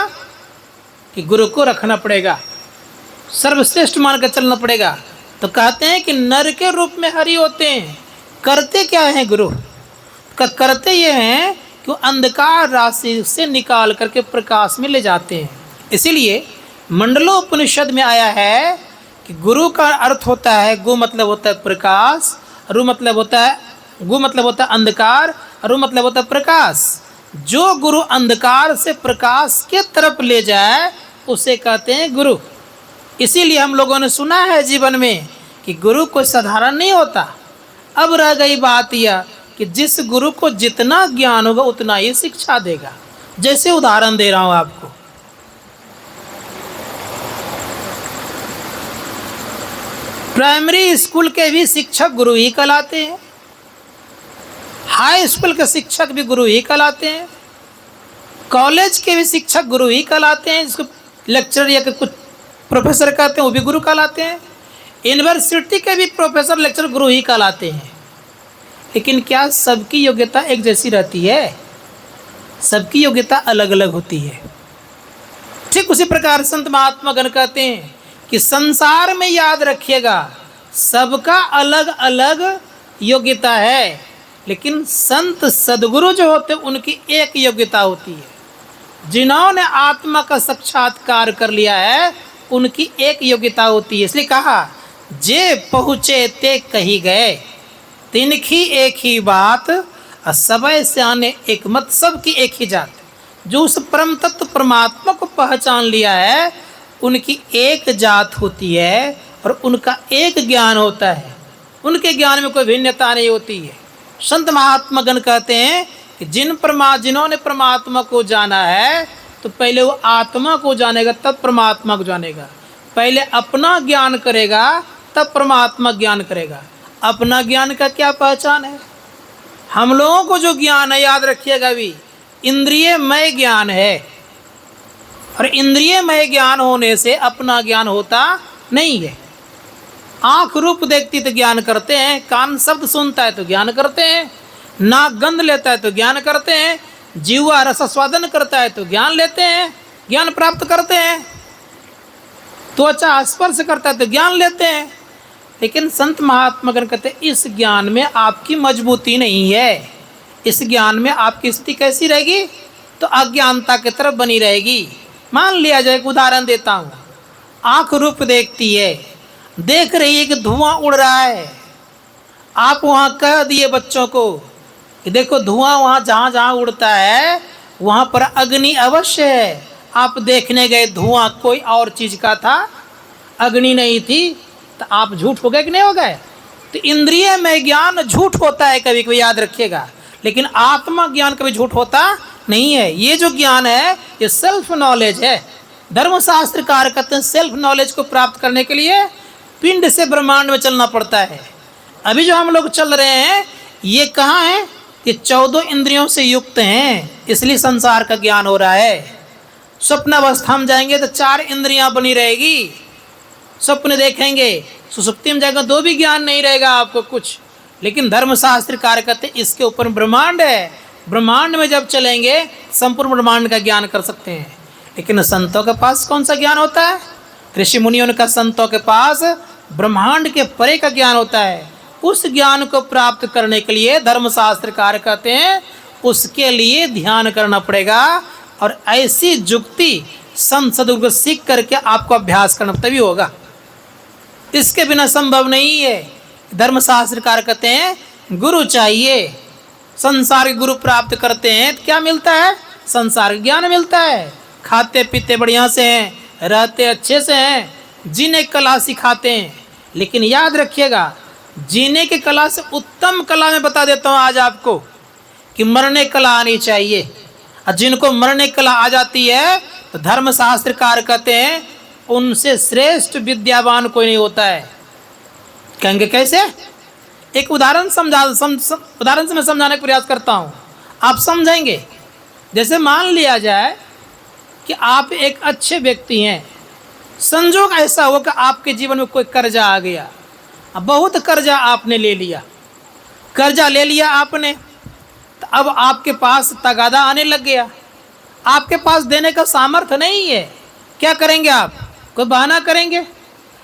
कि गुरु को रखना पड़ेगा, सर्वश्रेष्ठ मान कर चलना पड़ेगा। तो कहते हैं कि नर के रूप में हरि होते हैं। करते क्या हैं गुरु का? करते ये हैं कि अंधकार राशि से निकाल करके प्रकाश में ले जाते हैं। इसीलिए मंडलोपनिषद में आया है कि गुरु का अर्थ होता है, गु मतलब होता है प्रकाश, रु मतलब होता है, गु मतलब होता है अंधकार, रु मतलब होता है प्रकाश। जो गुरु अंधकार से प्रकाश के तरफ ले जाए उसे कहते हैं गुरु। इसीलिए हम लोगों ने सुना है जीवन में कि गुरु कोई साधारण नहीं होता। अब रह गई बात यह कि जिस गुरु को जितना ज्ञान होगा उतना ही शिक्षा देगा। जैसे उदाहरण दे रहा हूँ आपको, प्राइमरी स्कूल के भी शिक्षक गुरु ही कहलाते हैं, हाई स्कूल के शिक्षक भी गुरु ही कहलाते हैं, कॉलेज के भी शिक्षक गुरु ही कहलाते हैं, जिसको लेक्चरर या कुछ प्रोफेसर कहते हैं वो भी गुरु कहलाते हैं, यूनिवर्सिटी के भी प्रोफेसर लेक्चरर गुरु ही कहलाते हैं। लेकिन क्या सबकी योग्यता एक जैसी रहती है? सबकी योग्यता अलग अलग होती है। ठीक उसी प्रकार संत महात्मा गण कहते हैं कि संसार में याद रखिएगा सबका अलग अलग योग्यता है, लेकिन संत सदगुरु जो होते हैं उनकी एक योग्यता होती है। जिन्होंने आत्मा का साक्षात्कार कर लिया है उनकी एक योग्यता होती है। इसलिए कहा जे पहुँचे ते कही गए, तिनकी एक ही बात, सबय स्याने एक मत, सबकी एक ही जात। जो उस परम तत्व परमात्मा को पहचान लिया है उनकी एक जात होती है और उनका एक ज्ञान होता है। उनके ज्ञान में कोई भिन्नता नहीं होती है। संत महात्मा गण कहते हैं कि जिन्होंने परमात्मा को जाना है तो पहले वो आत्मा को जानेगा तब परमात्मा को जानेगा। पहले अपना ज्ञान करेगा तब परमात्मा ज्ञान करेगा। अपना ज्ञान का क्या पहचान है? हम लोगों को जो ज्ञान है याद रखिएगा भी इंद्रियमय ज्ञान है, और इंद्रियमय ज्ञान होने से अपना ज्ञान होता नहीं है। आँख रूप देखती तो ज्ञान करते हैं, कान शब्द सुनता है तो ज्ञान करते हैं, नाक गंध लेता है तो ज्ञान करते हैं, जीवा रसास्वादन करता है तो ज्ञान लेते हैं, ज्ञान प्राप्त करते हैं, त्वचा स्पर्श करता है तो ज्ञान लेते हैं। लेकिन संत महात्मा गण कहते हैं इस ज्ञान में आपकी मजबूती नहीं है। इस ज्ञान में आपकी स्थिति कैसी रहेगी? तो अज्ञानता की तरफ बनी रहेगी। मान लिया जाए, एक उदाहरण देता हूँ। आँख रूप देखती है, देख रही है कि धुआं उड़ रहा है। आप वहाँ कह दिए बच्चों को कि देखो धुआं वहाँ जहाँ जहाँ उड़ता है वहाँ पर अग्नि अवश्य है। आप देखने गए, धुआं कोई और चीज़ का था, अग्नि नहीं थी, तो आप झूठ हो गए कि नहीं हो गए? तो इंद्रिय में ज्ञान झूठ होता है कभी कभी, याद रखिएगा, लेकिन आत्मा ज्ञान कभी झूठ होता नहीं है। ये जो ज्ञान है ये सेल्फ नॉलेज है। धर्मशास्त्रकार कहते हैं सेल्फ नॉलेज को प्राप्त करने के लिए पिंड से ब्रह्मांड में चलना पड़ता है। अभी जो हम लोग चल रहे हैं ये कहाँ है? ये 14 इंद्रियों से युक्त हैं, इसलिए संसार का ज्ञान हो रहा है। स्वप्न अवस्था में जाएंगे तो 4 इंद्रियां बनी रहेगी, स्वप्न देखेंगे। सुसुप्ति में जाएगा तो भी ज्ञान नहीं रहेगा आपको कुछ। लेकिन धर्मशास्त्रकार कहते हैं इसके ऊपर ब्रह्मांड है, ब्रह्मांड में जब चलेंगे संपूर्ण ब्रह्मांड का ज्ञान कर सकते हैं। लेकिन संतों के पास कौन सा ज्ञान होता है? ऋषि मुनियों का संतों के पास ब्रह्मांड के परे का ज्ञान होता है। उस ज्ञान को प्राप्त करने के लिए धर्मशास्त्रकार कहते हैं उसके लिए ध्यान करना पड़ेगा, और ऐसी जुक्ति संत सदगुरु को सीख करके आपको अभ्यास करना तभी होगा। इसके बिना संभव नहीं है। धर्मशास्त्रकार कहते हैं गुरु चाहिए। संसारिक गुरु प्राप्त करते हैं तो क्या मिलता है? संसारिक ज्ञान मिलता है। खाते पीते बढ़िया से हैं, रहते अच्छे से हैं, जीने की कला सिखाते हैं। लेकिन याद रखिएगा, जीने की कला से उत्तम कला मैं बता देता हूँ आज आपको कि मरने की कला आनी चाहिए। और जिनको मरने की कला आ जाती है तो धर्मशास्त्रकार कहते हैं उनसे श्रेष्ठ विद्यावान कोई नहीं होता है। कहेंगे कैसे? एक उदाहरण उदाहरण से मैं समझाने का प्रयास करता हूँ, आप समझेंगे। जैसे मान लिया जाए कि आप एक अच्छे व्यक्ति हैं, संजोग ऐसा हो कि आपके जीवन में कोई कर्जा आ गया, बहुत कर्जा आपने ले लिया, कर्जा ले लिया आपने, तो अब आपके पास तगादा आने लग गया, आपके पास देने का सामर्थ्य नहीं है। क्या करेंगे आप? कोई बहाना करेंगे।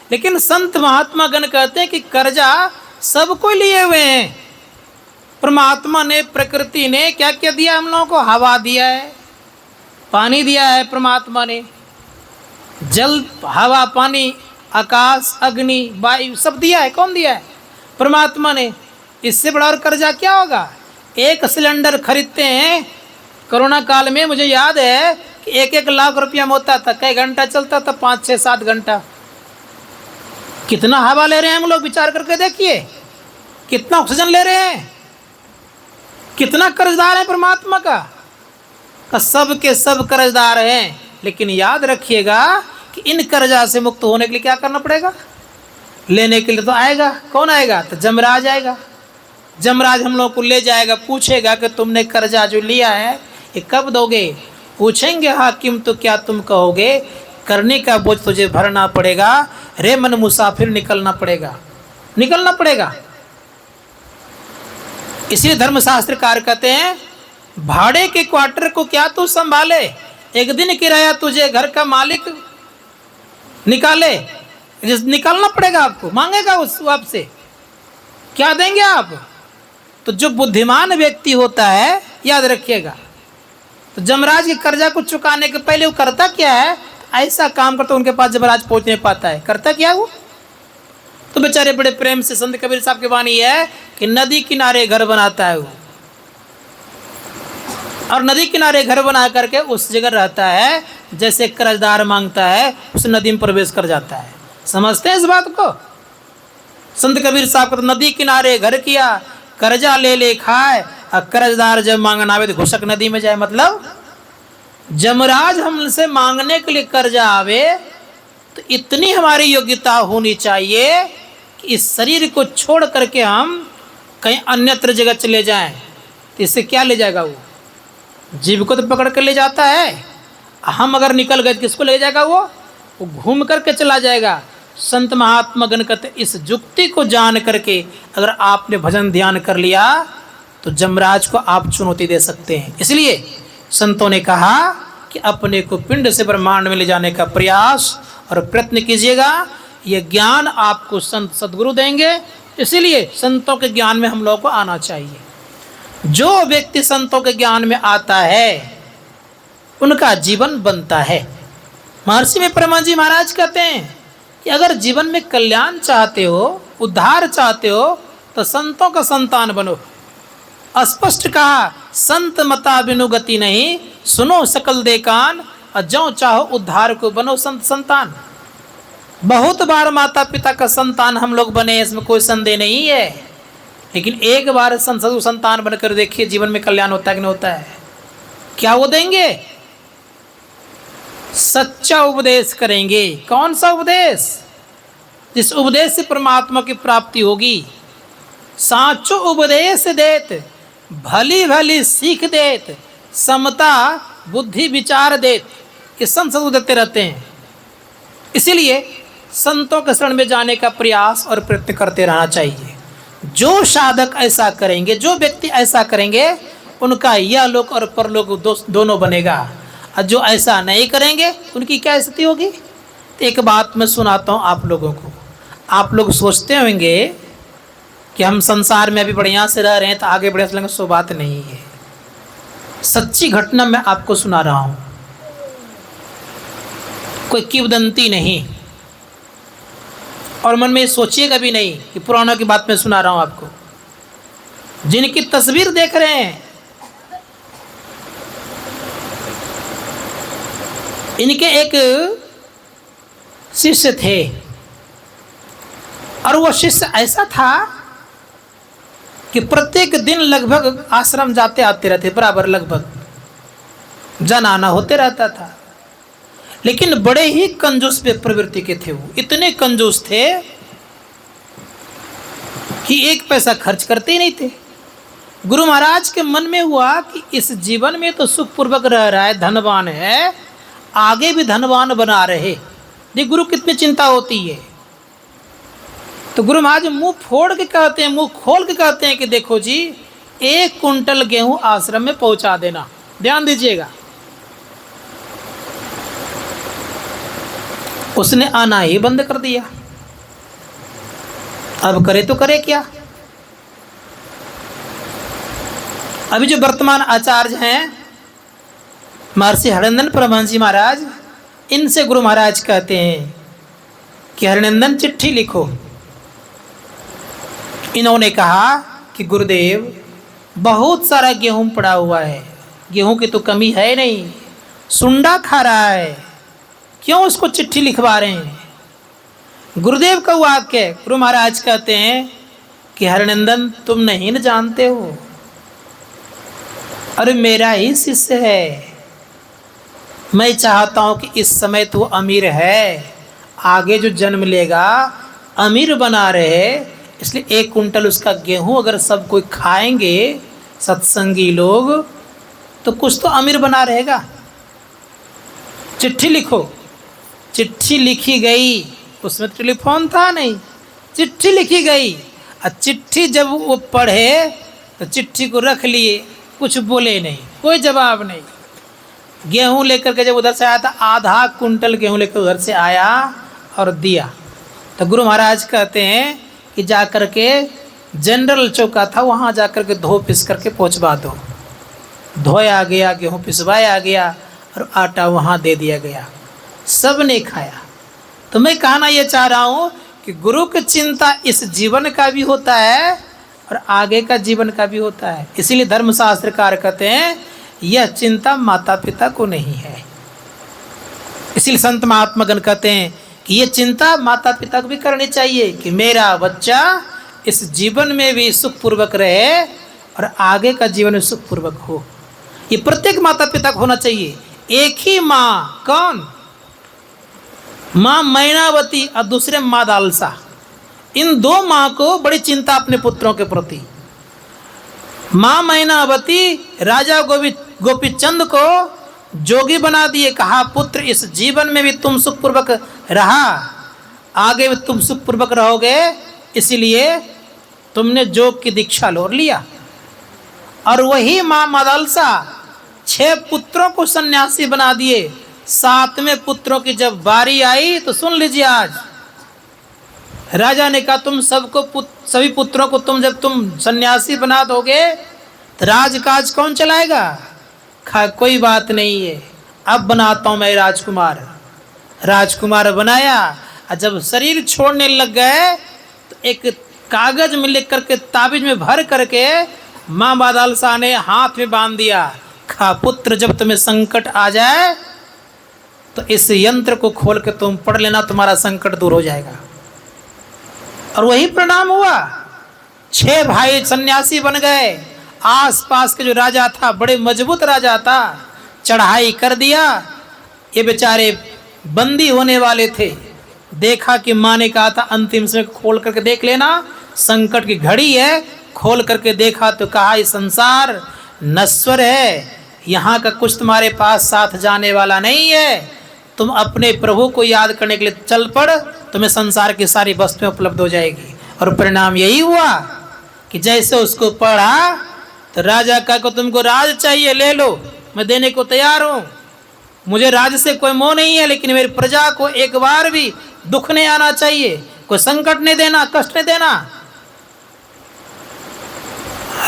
लेकिन संत महात्मा गण कहते हैं कि कर्जा सबको लिए हुए हैं। परमात्मा ने, प्रकृति ने क्या क्या दिया हम लोगों को? हवा दिया है, पानी दिया है, परमात्मा ने जल, हवा, पानी, आकाश, अग्नि, वायु सब दिया है। कौन दिया है? परमात्मा ने। इससे बड़ा और कर्जा क्या होगा? एक सिलेंडर खरीदते हैं कोरोना काल में, मुझे याद है कि 1-1 लाख रुपया में होता था। कई घंटा चलता था? 5-6-7 घंटा। कितना हवा ले रहे हैं हम लोग, विचार करके देखिए। कितना ऑक्सीजन ले रहे हैं, कितना कर्जदार है परमात्मा का। सब के सब कर्जदार हैं। लेकिन याद रखिएगा कि इन कर्जा से मुक्त होने के लिए क्या करना पड़ेगा? लेने के लिए तो आएगा। कौन आएगा? तो जमराज आएगा। जमराज हम लोग को ले जाएगा, पूछेगा कि तुमने कर्जा जो लिया है ये कब दोगे? पूछेंगे हाकिम तो क्या तुम कहोगे? करने का बोझ तुझे भरना पड़ेगा, रे मन मुसाफिर निकलना पड़ेगा, निकलना पड़ेगा। इसलिए धर्मशास्त्रकार कहते हैं भाड़े के क्वार्टर को क्या तू संभाले, एक दिन किराया तुझे घर का मालिक निकाले, निकालना पड़ेगा आपको। मांगेगा उस आपसे, क्या देंगे आप? तो जो बुद्धिमान व्यक्ति होता है, याद रखिएगा, तो जमराज के कर्जा को चुकाने के पहले वो करता क्या है? ऐसा काम करता उनके पास जमराज पहुंच नहीं पाता है। करता क्या वो? तो बेचारे बड़े प्रेम से संत कबीर साहब की वाणी है कि नदी किनारे घर बनाता है वो, और नदी किनारे घर बना करके उस जगह रहता है। जैसे कर्जदार मांगता है उस नदी में प्रवेश कर जाता है। समझते हैं इस बात को? संत कबीर साहब को तो नदी किनारे घर किया, कर्जा ले ले खाए, और कर्जदार जब मांगना आवे तो घुसक नदी में जाए। मतलब जमराज हमसे मांगने के लिए कर्जा आवे तो इतनी हमारी योग्यता होनी चाहिए कि इस शरीर को छोड़ करके हम कहीं अन्यत्र जगह चले जाएं। तो इससे क्या ले जाएगा वो? जीव को तो पकड़ कर ले जाता है। हम अगर निकल गए तो किसको ले जाएगा वो घूम करके चला जाएगा। संत महात्मा गण कहते इस जुक्ति को जान करके अगर आपने भजन ध्यान कर लिया तो जमराज को आप चुनौती दे सकते हैं। इसलिए संतों ने कहा कि अपने को पिंड से ब्रह्मांड में ले जाने का प्रयास और प्रयत्न कीजिएगा। ये ज्ञान आपको संत सद्गुरु देंगे। इसीलिए संतों के ज्ञान में हम लोगों को आना चाहिए। जो व्यक्ति संतों के ज्ञान में आता है उनका जीवन बनता है। महर्षि में परमा जी महाराज कहते हैं कि अगर जीवन में कल्याण चाहते हो, उद्धार चाहते हो, तो संतों का संतान बनो। स्पष्ट कहा, संत मता बिनु गति नहीं, सुनो सकल दे कान, और जो चाहो उद्धार को बनो संत संतान। बहुत बार माता पिता का संतान हम लोग बने, इसमें कोई संदेह नहीं है। लेकिन एक बार संसदु संतान बनकर देखिए, जीवन में कल्याण होता है कि नहीं होता है। क्या वो देंगे? सच्चा उपदेश करेंगे। कौन सा उपदेश? जिस उपदेश से परमात्मा की प्राप्ति होगी। साचो उपदेश देत, भली भली सीख देत, समता बुद्धि विचार देत, ये संत सद्गुरु देते रहते हैं। इसीलिए संतों के शरण में जाने का प्रयास और प्रयत्न करते रहना चाहिए। जो साधक ऐसा करेंगे, जो व्यक्ति ऐसा करेंगे, उनका यह लोक और परलोक दोनों बनेगा। और जो ऐसा नहीं करेंगे उनकी क्या स्थिति होगी? तो एक बात मैं सुनाता हूँ आप लोगों को। आप लोग सोचते होंगे कि हम संसार में अभी बढ़िया से रह रहे हैं तो आगे बढ़िया से लगेंगे। सो बात नहीं है। सच्ची घटना मैं आपको सुना रहा हूँ, कोई किंवदंती नहीं। और मन में सोचिएगा भी नहीं कि पुराणों की बात मैं सुना रहा हूं आपको। जिनकी तस्वीर देख रहे हैं, इनके एक शिष्य थे और वो शिष्य ऐसा था कि प्रत्येक दिन लगभग आश्रम जाते आते रहते, बराबर लगभग जाना आना होते रहता था। लेकिन बड़े ही कंजूस प्रवृत्ति के थे। वो इतने कंजूस थे कि एक पैसा खर्च करते ही नहीं थे। गुरु महाराज के मन में हुआ कि इस जीवन में तो सुखपूर्वक रह रहा है, धनवान है, आगे भी धनवान बना रहे। देख गुरु कितनी चिंता होती है। तो गुरु महाराज मुंह फोड़ के कहते हैं, मुंह खोल के कहते हैं कि देखो जी, 1 कुंटल गेहूं आश्रम में पहुंचा देना, ध्यान दीजिएगा। उसने आना ही बंद कर दिया। अब करे तो करे क्या। अभी जो वर्तमान आचार्य हैं महर्षि हरिनंदन परमहंस जी महाराज, इनसे गुरु महाराज कहते हैं कि हरिनंदन चिट्ठी लिखो। इन्होंने कहा कि गुरुदेव बहुत सारा गेहूं पड़ा हुआ है, गेहूं की तो कमी है नहीं, सुंडा खा रहा है, क्यों उसको चिट्ठी लिखवा रहे हैं। गुरुदेव का वाक्य, गुरु महाराज कहते हैं कि हरिनंदन तुम नहीं न जानते हो, अरे मेरा ही शिष्य है। मैं चाहता हूं कि इस समय तो अमीर है, आगे जो जन्म लेगा अमीर बना रहे, इसलिए 1 कुंटल उसका गेहूं अगर सब कोई खाएंगे सत्संगी लोग तो कुछ तो अमीर बना रहेगा। चिट्ठी लिखो। चिट्ठी लिखी गई, उसमें टेलीफोन था नहीं, चिट्ठी लिखी गई। और चिट्ठी जब वो पढ़े तो चिट्ठी को रख लिए, कुछ बोले नहीं, कोई जवाब नहीं। गेहूं लेकर के जब उधर से आया था, आधा कुंटल गेहूं लेकर उधर से आया और दिया। तो गुरु महाराज कहते हैं कि जा कर के जनरल चौका था, वहाँ जा कर के धो पिस करके पहुँचवा दो। धोया गया, गेहूं पिसवाया गया और आटा वहाँ दे दिया गया, सब ने खाया। तो मैं कहना ये चाह रहा हूँ कि गुरु की चिंता इस जीवन का भी होता है और आगे का जीवन का भी होता है। इसीलिए धर्मशास्त्रकार कहते हैं यह चिंता माता पिता को नहीं है। इसीलिए संत महात्मागण कहते हैं कि ये चिंता माता पिता को भी करनी चाहिए कि मेरा बच्चा इस जीवन में भी सुखपूर्वक रहे और आगे का जीवन में सुखपूर्वक हो। ये प्रत्येक माता पिता को होना चाहिए। एक ही माँ, कौन? माँ मैनावती और दूसरे माँ दालसा, इन 2 माँ को बड़ी चिंता अपने पुत्रों के प्रति। माँ मैनावती राजा गोपीचंद को जोगी बना दिए, कहा पुत्र इस जीवन में भी तुम सुखपूर्वक रहा, आगे भी तुम सुखपूर्वक रहोगे, इसलिए तुमने जोग की दीक्षा लोर लिया। और वही माँ मदालसा 6 पुत्रों को सन्यासी बना दिए। 7वें पुत्रों की जब बारी आई तो सुन लीजिए, आज राजा ने कहा तुम सभी पुत्रों को जब तुम सन्यासी बना दोगे तो राजकाज कौन चलाएगा? कोई बात नहीं है, अब बनाता हूं मैं राजकुमार। राजकुमार बनाया और जब शरीर छोड़ने लग गए तो एक कागज में लिख करके ताबीज में भर करके माँ बादलसा ने हाथ में बांध दिया। खा पुत्र, जब तुम्हें संकट आ जाए तो इस यंत्र को खोल के तुम पढ़ लेना, तुम्हारा संकट दूर हो जाएगा। और वही परिणाम हुआ। 6 भाई सन्यासी बन गए। आसपास के जो राजा था, बड़े मजबूत राजा था, चढ़ाई कर दिया। ये बेचारे बंदी होने वाले थे। देखा कि माँ ने कहा था अंतिम समय खोल करके देख लेना, संकट की घड़ी है। खोल करके देखा तो कहा ये संसार नश्वर है, यहाँ का कुछ तुम्हारे पास साथ जाने वाला नहीं है। तुम अपने प्रभु को याद करने के लिए चल पड़, तुम्हें संसार की सारी वस्तुएं उपलब्ध हो जाएगी। और परिणाम यही हुआ कि जैसे उसको पढ़ा तो राजा कहा को तुमको राज चाहिए, ले लो, मैं देने को तैयार हूँ। मुझे राज से कोई मोह नहीं है, लेकिन मेरी प्रजा को एक बार भी दुख नहीं आना चाहिए, कोई संकट नहीं देना, कष्ट नहीं देना।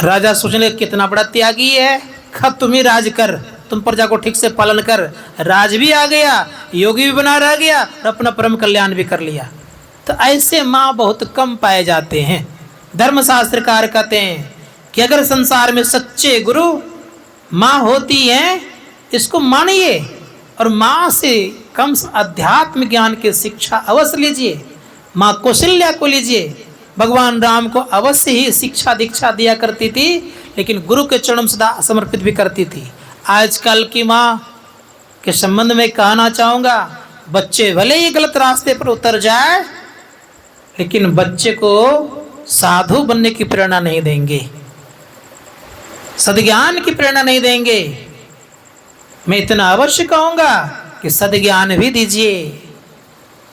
राजा सोचने कितना बड़ा त्यागी है, खत तुम ही राज कर, तुम प्रजा को ठीक से पालन कर। राज भी आ गया, योगी भी बना रह गया और अपना परम कल्याण भी कर लिया। तो ऐसे माँ बहुत कम पाए जाते हैं। धर्मशास्त्रकार कहते हैं कि अगर संसार में सच्चे गुरु माँ होती है, इसको मानिए और माँ से कम अध्यात्म ज्ञान की शिक्षा अवश्य लीजिए। माँ कौशल्या को लीजिए, भगवान राम को अवश्य ही शिक्षा दीक्षा दिया करती थी, लेकिन गुरु के चरणों में सदा समर्पित भी करती थी। आजकल की माँ के संबंध में कहना चाहूँगा, बच्चे भले ही गलत रास्ते पर उतर जाए, लेकिन बच्चे को साधु बनने की प्रेरणा नहीं देंगे, सद्ज्ञान की प्रेरणा नहीं देंगे। मैं इतना अवश्य कहूँगा कि सद्ज्ञान भी दीजिए,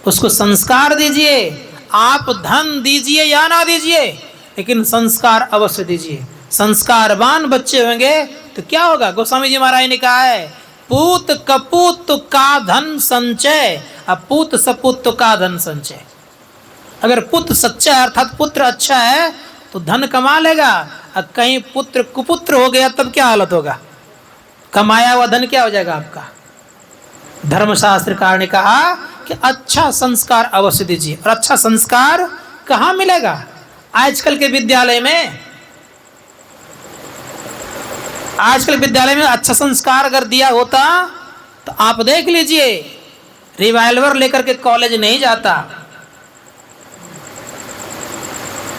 उसको संस्कार दीजिए। आप धन दीजिए या ना दीजिए, लेकिन संस्कार अवश्य दीजिए। संस्कारवान बच्चे होंगे तो क्या होगा? गोस्वामी जी महाराज ने कहा है, पूत कपूत का धन संचय, अपूत सपूत का धन संचय। अगर पुत्र सच्चा है अर्थात पुत्र अच्छा है तो धन कमा लेगा, और कहीं पुत्र कुपुत्र हो गया तब क्या हालत होगा? कमाया हुआ धन क्या हो जाएगा आपका? धर्मशास्त्रकार ने कहा कि अच्छा संस्कार अवश्य दीजिए। और अच्छा संस्कार कहाँ मिलेगा? आजकल के विद्यालय में, आजकल विद्यालय में अच्छा संस्कार अगर दिया होता तो आप देख लीजिए, रिवाल्वर लेकर के कॉलेज नहीं जाता,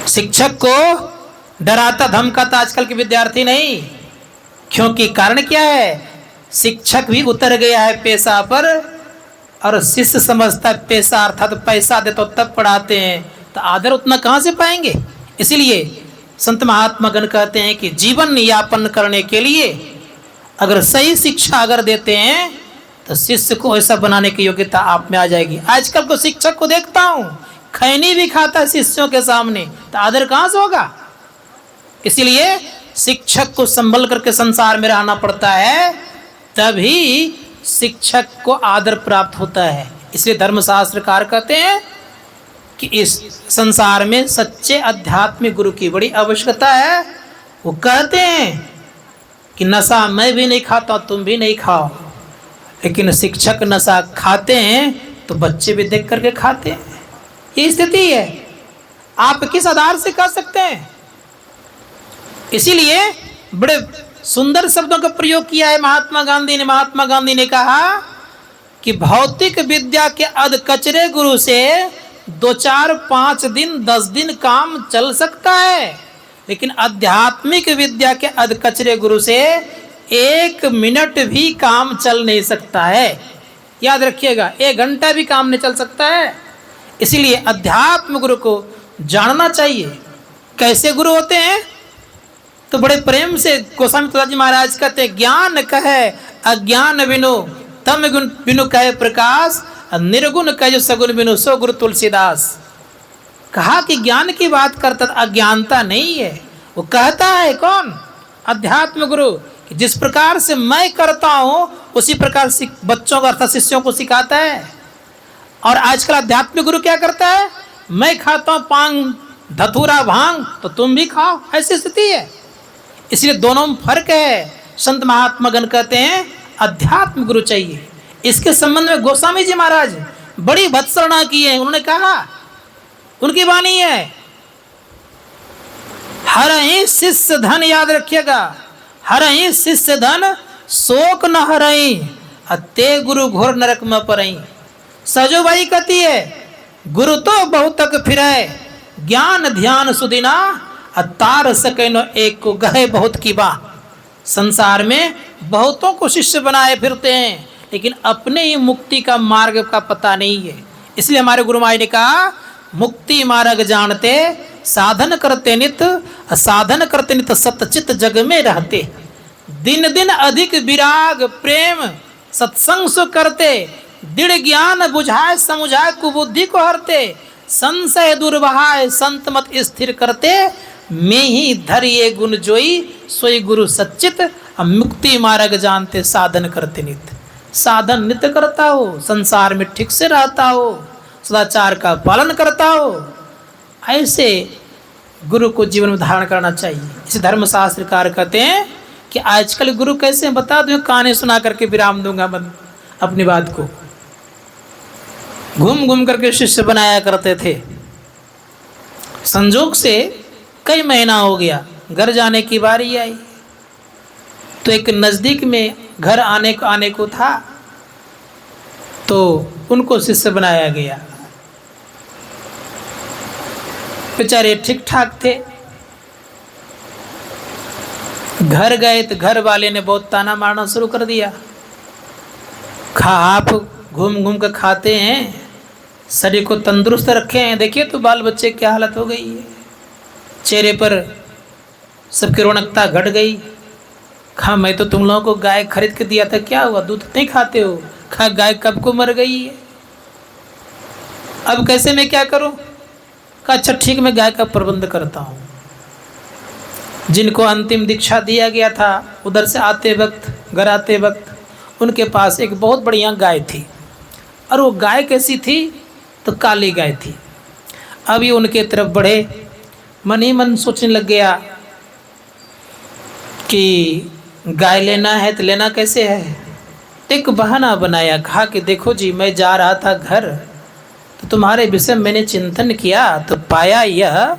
शिक्षक को डराता धमकाता आजकल के विद्यार्थी नहीं। क्योंकि कारण क्या है? शिक्षक भी उतर गया है पैसा पर, और शिष्य समझता है पैसा अर्थात पैसा दे तो तब पढ़ाते हैं, तो आदर उतना कहाँ से पाएंगे? इसलिए संत महात्मा गण कहते हैं कि जीवन यापन करने के लिए अगर सही शिक्षा अगर देते हैं तो शिष्य को ऐसा बनाने की योग्यता आप में आ जाएगी। आजकल को शिक्षक को देखता हूँ, खैनी भी खाता है शिष्यों के सामने, तो आदर कहाँ से होगा? इसलिए शिक्षक को संभल करके संसार में रहना पड़ता है, तभी शिक्षक को आदर प्राप्त होता है। इसलिए धर्मशास्त्रकार कहते हैं कि इस संसार में सच्चे आध्यात्मिक गुरु की बड़ी आवश्यकता है। वो कहते हैं कि नशा मैं भी नहीं खाता, तुम भी नहीं खाओ, लेकिन शिक्षक नशा खाते हैं तो बच्चे भी देख करके खाते हैं। ये स्थिति है। आप किस आधार से कह सकते हैं? इसीलिए बड़े सुंदर शब्दों का प्रयोग किया है महात्मा गांधी ने। महात्मा गांधी ने कहा कि भौतिक विद्या के अधकचरे गुरु से 2, 4, 5 दिन 10 दिन काम चल सकता है, लेकिन आध्यात्मिक विद्या के अधकचरे गुरु से 1 मिनट भी काम चल नहीं सकता है। याद रखिएगा, 1 घंटा भी काम नहीं चल सकता है। इसीलिए अध्यात्म गुरु को जानना चाहिए। कैसे गुरु होते हैं? तो बड़े प्रेम से गोस्वामी तुलसी महाराज कहते हैं, ज्ञान कहे अज्ञान बिनु, तम गुण बिनु कहे प्रकाश, निर्गुण कहे सगुण बिनु, सो गुरु तुलसीदास। कहा कि ज्ञान की बात करता अज्ञानता नहीं है। वो कहता है कौन? अध्यात्म गुरु, कि जिस प्रकार से मैं करता हूँ उसी प्रकार से बच्चों को अर्थात शिष्यों को सिखाता है। और आजकल अध्यात्मिक गुरु क्या करता है? मैं खाता हूँ पांग धतूरा भांग तो तुम भी खाओ, ऐसी स्थिति है। इसलिए दोनों में फर्क है। संत महात्मा गण कहते हैं अध्यात्म गुरु चाहिए। इसके संबंध में गोस्वामी जी महाराज बड़ी भत्सना की है। उन्होंने कहा, उनकी वाणी है, हर ही शिष्य धन, याद रखिएगा, हर ही शिष्य धन शोक न हरई, अते गुरु घोर नरक में परई। सजो भाई कहती है, गुरु तो बहुत तक फिरे, ज्ञान ध्यान सुदिना, अतार सके नो एक को गहे बहुत की बा। संसार में बहुतों को शिष्य बनाए फिरते हैं, लेकिन अपने ही मुक्ति का मार्ग का पता नहीं है। इसलिए हमारे गुरु महाराज ने कहा, मुक्ति मार्ग जानते, साधन करते नित, साधन करते नित सतचित जग में रहते। दिन दिन अधिक विराग प्रेम सत्संग सो करते, दृढ़ ज्ञान बुझाए समुझाए कुबुद्धि को हरते, संशय दूर बहाए संत मत स्थिर करते, मैं ही धरिए गुण जोई सोई गुरु सच्चित, मुक्ति मार्ग जानते साधन करते नित। साधन नित्य करता हो, संसार में ठीक से रहता हो, सदाचार का पालन करता हो, ऐसे गुरु को जीवन में धारण करना चाहिए। इसे धर्मशास्त्रकार कहते हैं कि आजकल गुरु कैसे बता दूं, कहानी सुना करके विराम दूंगा मैं अपनी बात को। घूम घूम करके शिष्य बनाया करते थे। संजोग से कई महीना हो गया, घर जाने की बारी आई, तो एक नज़दीक में घर आने को था, तो उनको शिष्य बनाया गया। बेचारे ठीक ठाक थे। घर गए तो घर वाले ने बहुत ताना मारना शुरू कर दिया। आप घूम घूम कर खाते हैं, शरीर को तंदुरुस्त रखे हैं, देखिए तो बाल बच्चे की हालत हो गई है, चेहरे पर सबकी रौनकता घट गई। मैं तो तुम लोगों को गाय खरीद के दिया था, क्या हुआ, दूध नहीं खाते हो? गाय कब को मर गई है, अब कैसे मैं क्या करूं? अच्छा ठीक, मैं गाय का प्रबंध करता हूं। जिनको अंतिम दीक्षा दिया गया था, उधर से आते वक्त, घर आते वक्त उनके पास एक बहुत बढ़िया गाय थी, और वो गाय कैसी थी, तो काली गाय थी। अब ये उनके तरफ बढ़े, मन ही मन सोचने लग गया कि गाय लेना है तो लेना कैसे है। एक बहाना बनाया, कहा कि देखो जी, मैं जा रहा था घर, तो तुम्हारे विषय में मैंने चिंतन किया, तो पाया यह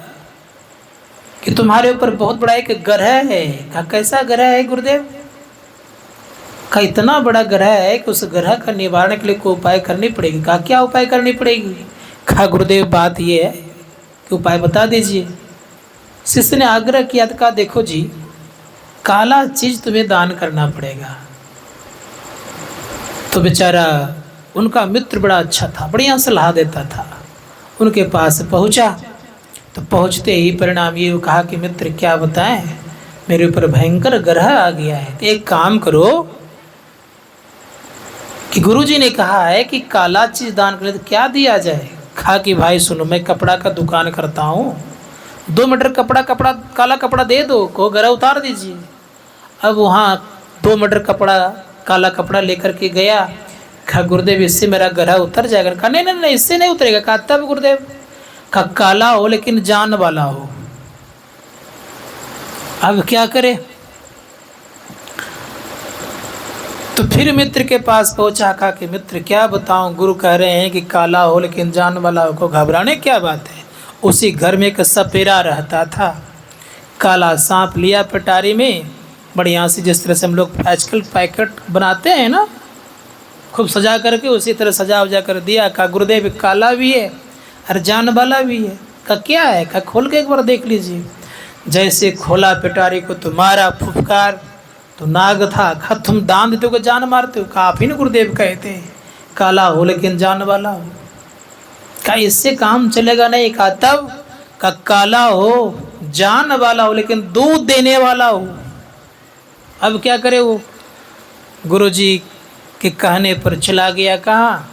कि तुम्हारे ऊपर बहुत बड़ा एक ग्रह है। कहा कैसा ग्रह है गुरुदेव? का इतना बड़ा ग्रह है कि उस ग्रह का निवारण के लिए कोई उपाय करनी पड़ेगी। कहा क्या उपाय करनी पड़ेगी? कहा गुरुदेव बात ये है कि उपाय बता दीजिए। शिष्य ने आग्रह किया, तो कहा देखो जी, काला चीज तुम्हें दान करना पड़ेगा। तो बेचारा उनका मित्र बड़ा अच्छा था, बढ़िया सलाह देता था, उनके पास पहुंचा। तो पहुंचते ही परिणाम ये कहा कि मित्र क्या बताएं, मेरे ऊपर भयंकर ग्रह आ गया है, तो एक काम करो कि गुरुजी ने कहा है कि काला चीज दान करे, तो क्या दिया जाए? कहा कि भाई सुनो, मैं कपड़ा का दुकान करता हूँ, 2 मीटर कपड़ा काला कपड़ा दे दो, को ग्रह उतार दीजिए। अब वहाँ 2 मीटर कपड़ा, काला कपड़ा लेकर के गया। कहा गुरुदेव इससे मेरा ग्रह उतर जाएगा? कहा नहीं नहीं नहीं, इससे नहीं उतरेगा। कहा तब गुरुदेव? कहा काला हो लेकिन जान वाला हो। अब क्या करे? तो फिर मित्र के पास पहुंचा, कहा कि मित्र क्या बताऊं, गुरु कह रहे हैं कि काला हो लेकिन जान वाला हो, को घबराने क्या बात है। उसी घर में एक सपेरा रहता था, काला सांप लिया पटारी में, बढ़िया से, जिस तरह से हम लोग आजकल पैकेट बनाते हैं ना, खूब सजा करके उसी तरह सजा उजा कर दिया। कहा गुरुदेव काला भी है और जान वाला भी है। कहा क्या है? कहा खोल के एक बार देख लीजिए। जैसे खोला पिटारी को, तुम्हारा फुफकार तो नाग था। कहा तुम दान देते हो कि जान मारते हो? कहा आप ही ना गुरुदेव कहते हैं काला हो लेकिन जान वाला हो। कहा इससे काम चलेगा नहीं। कहा तब? कहा काला हो, जान वाला हो, लेकिन दूध देने वाला हो। अब क्या करे वो? गुरुजी के कहने पर चला गया कहाँ?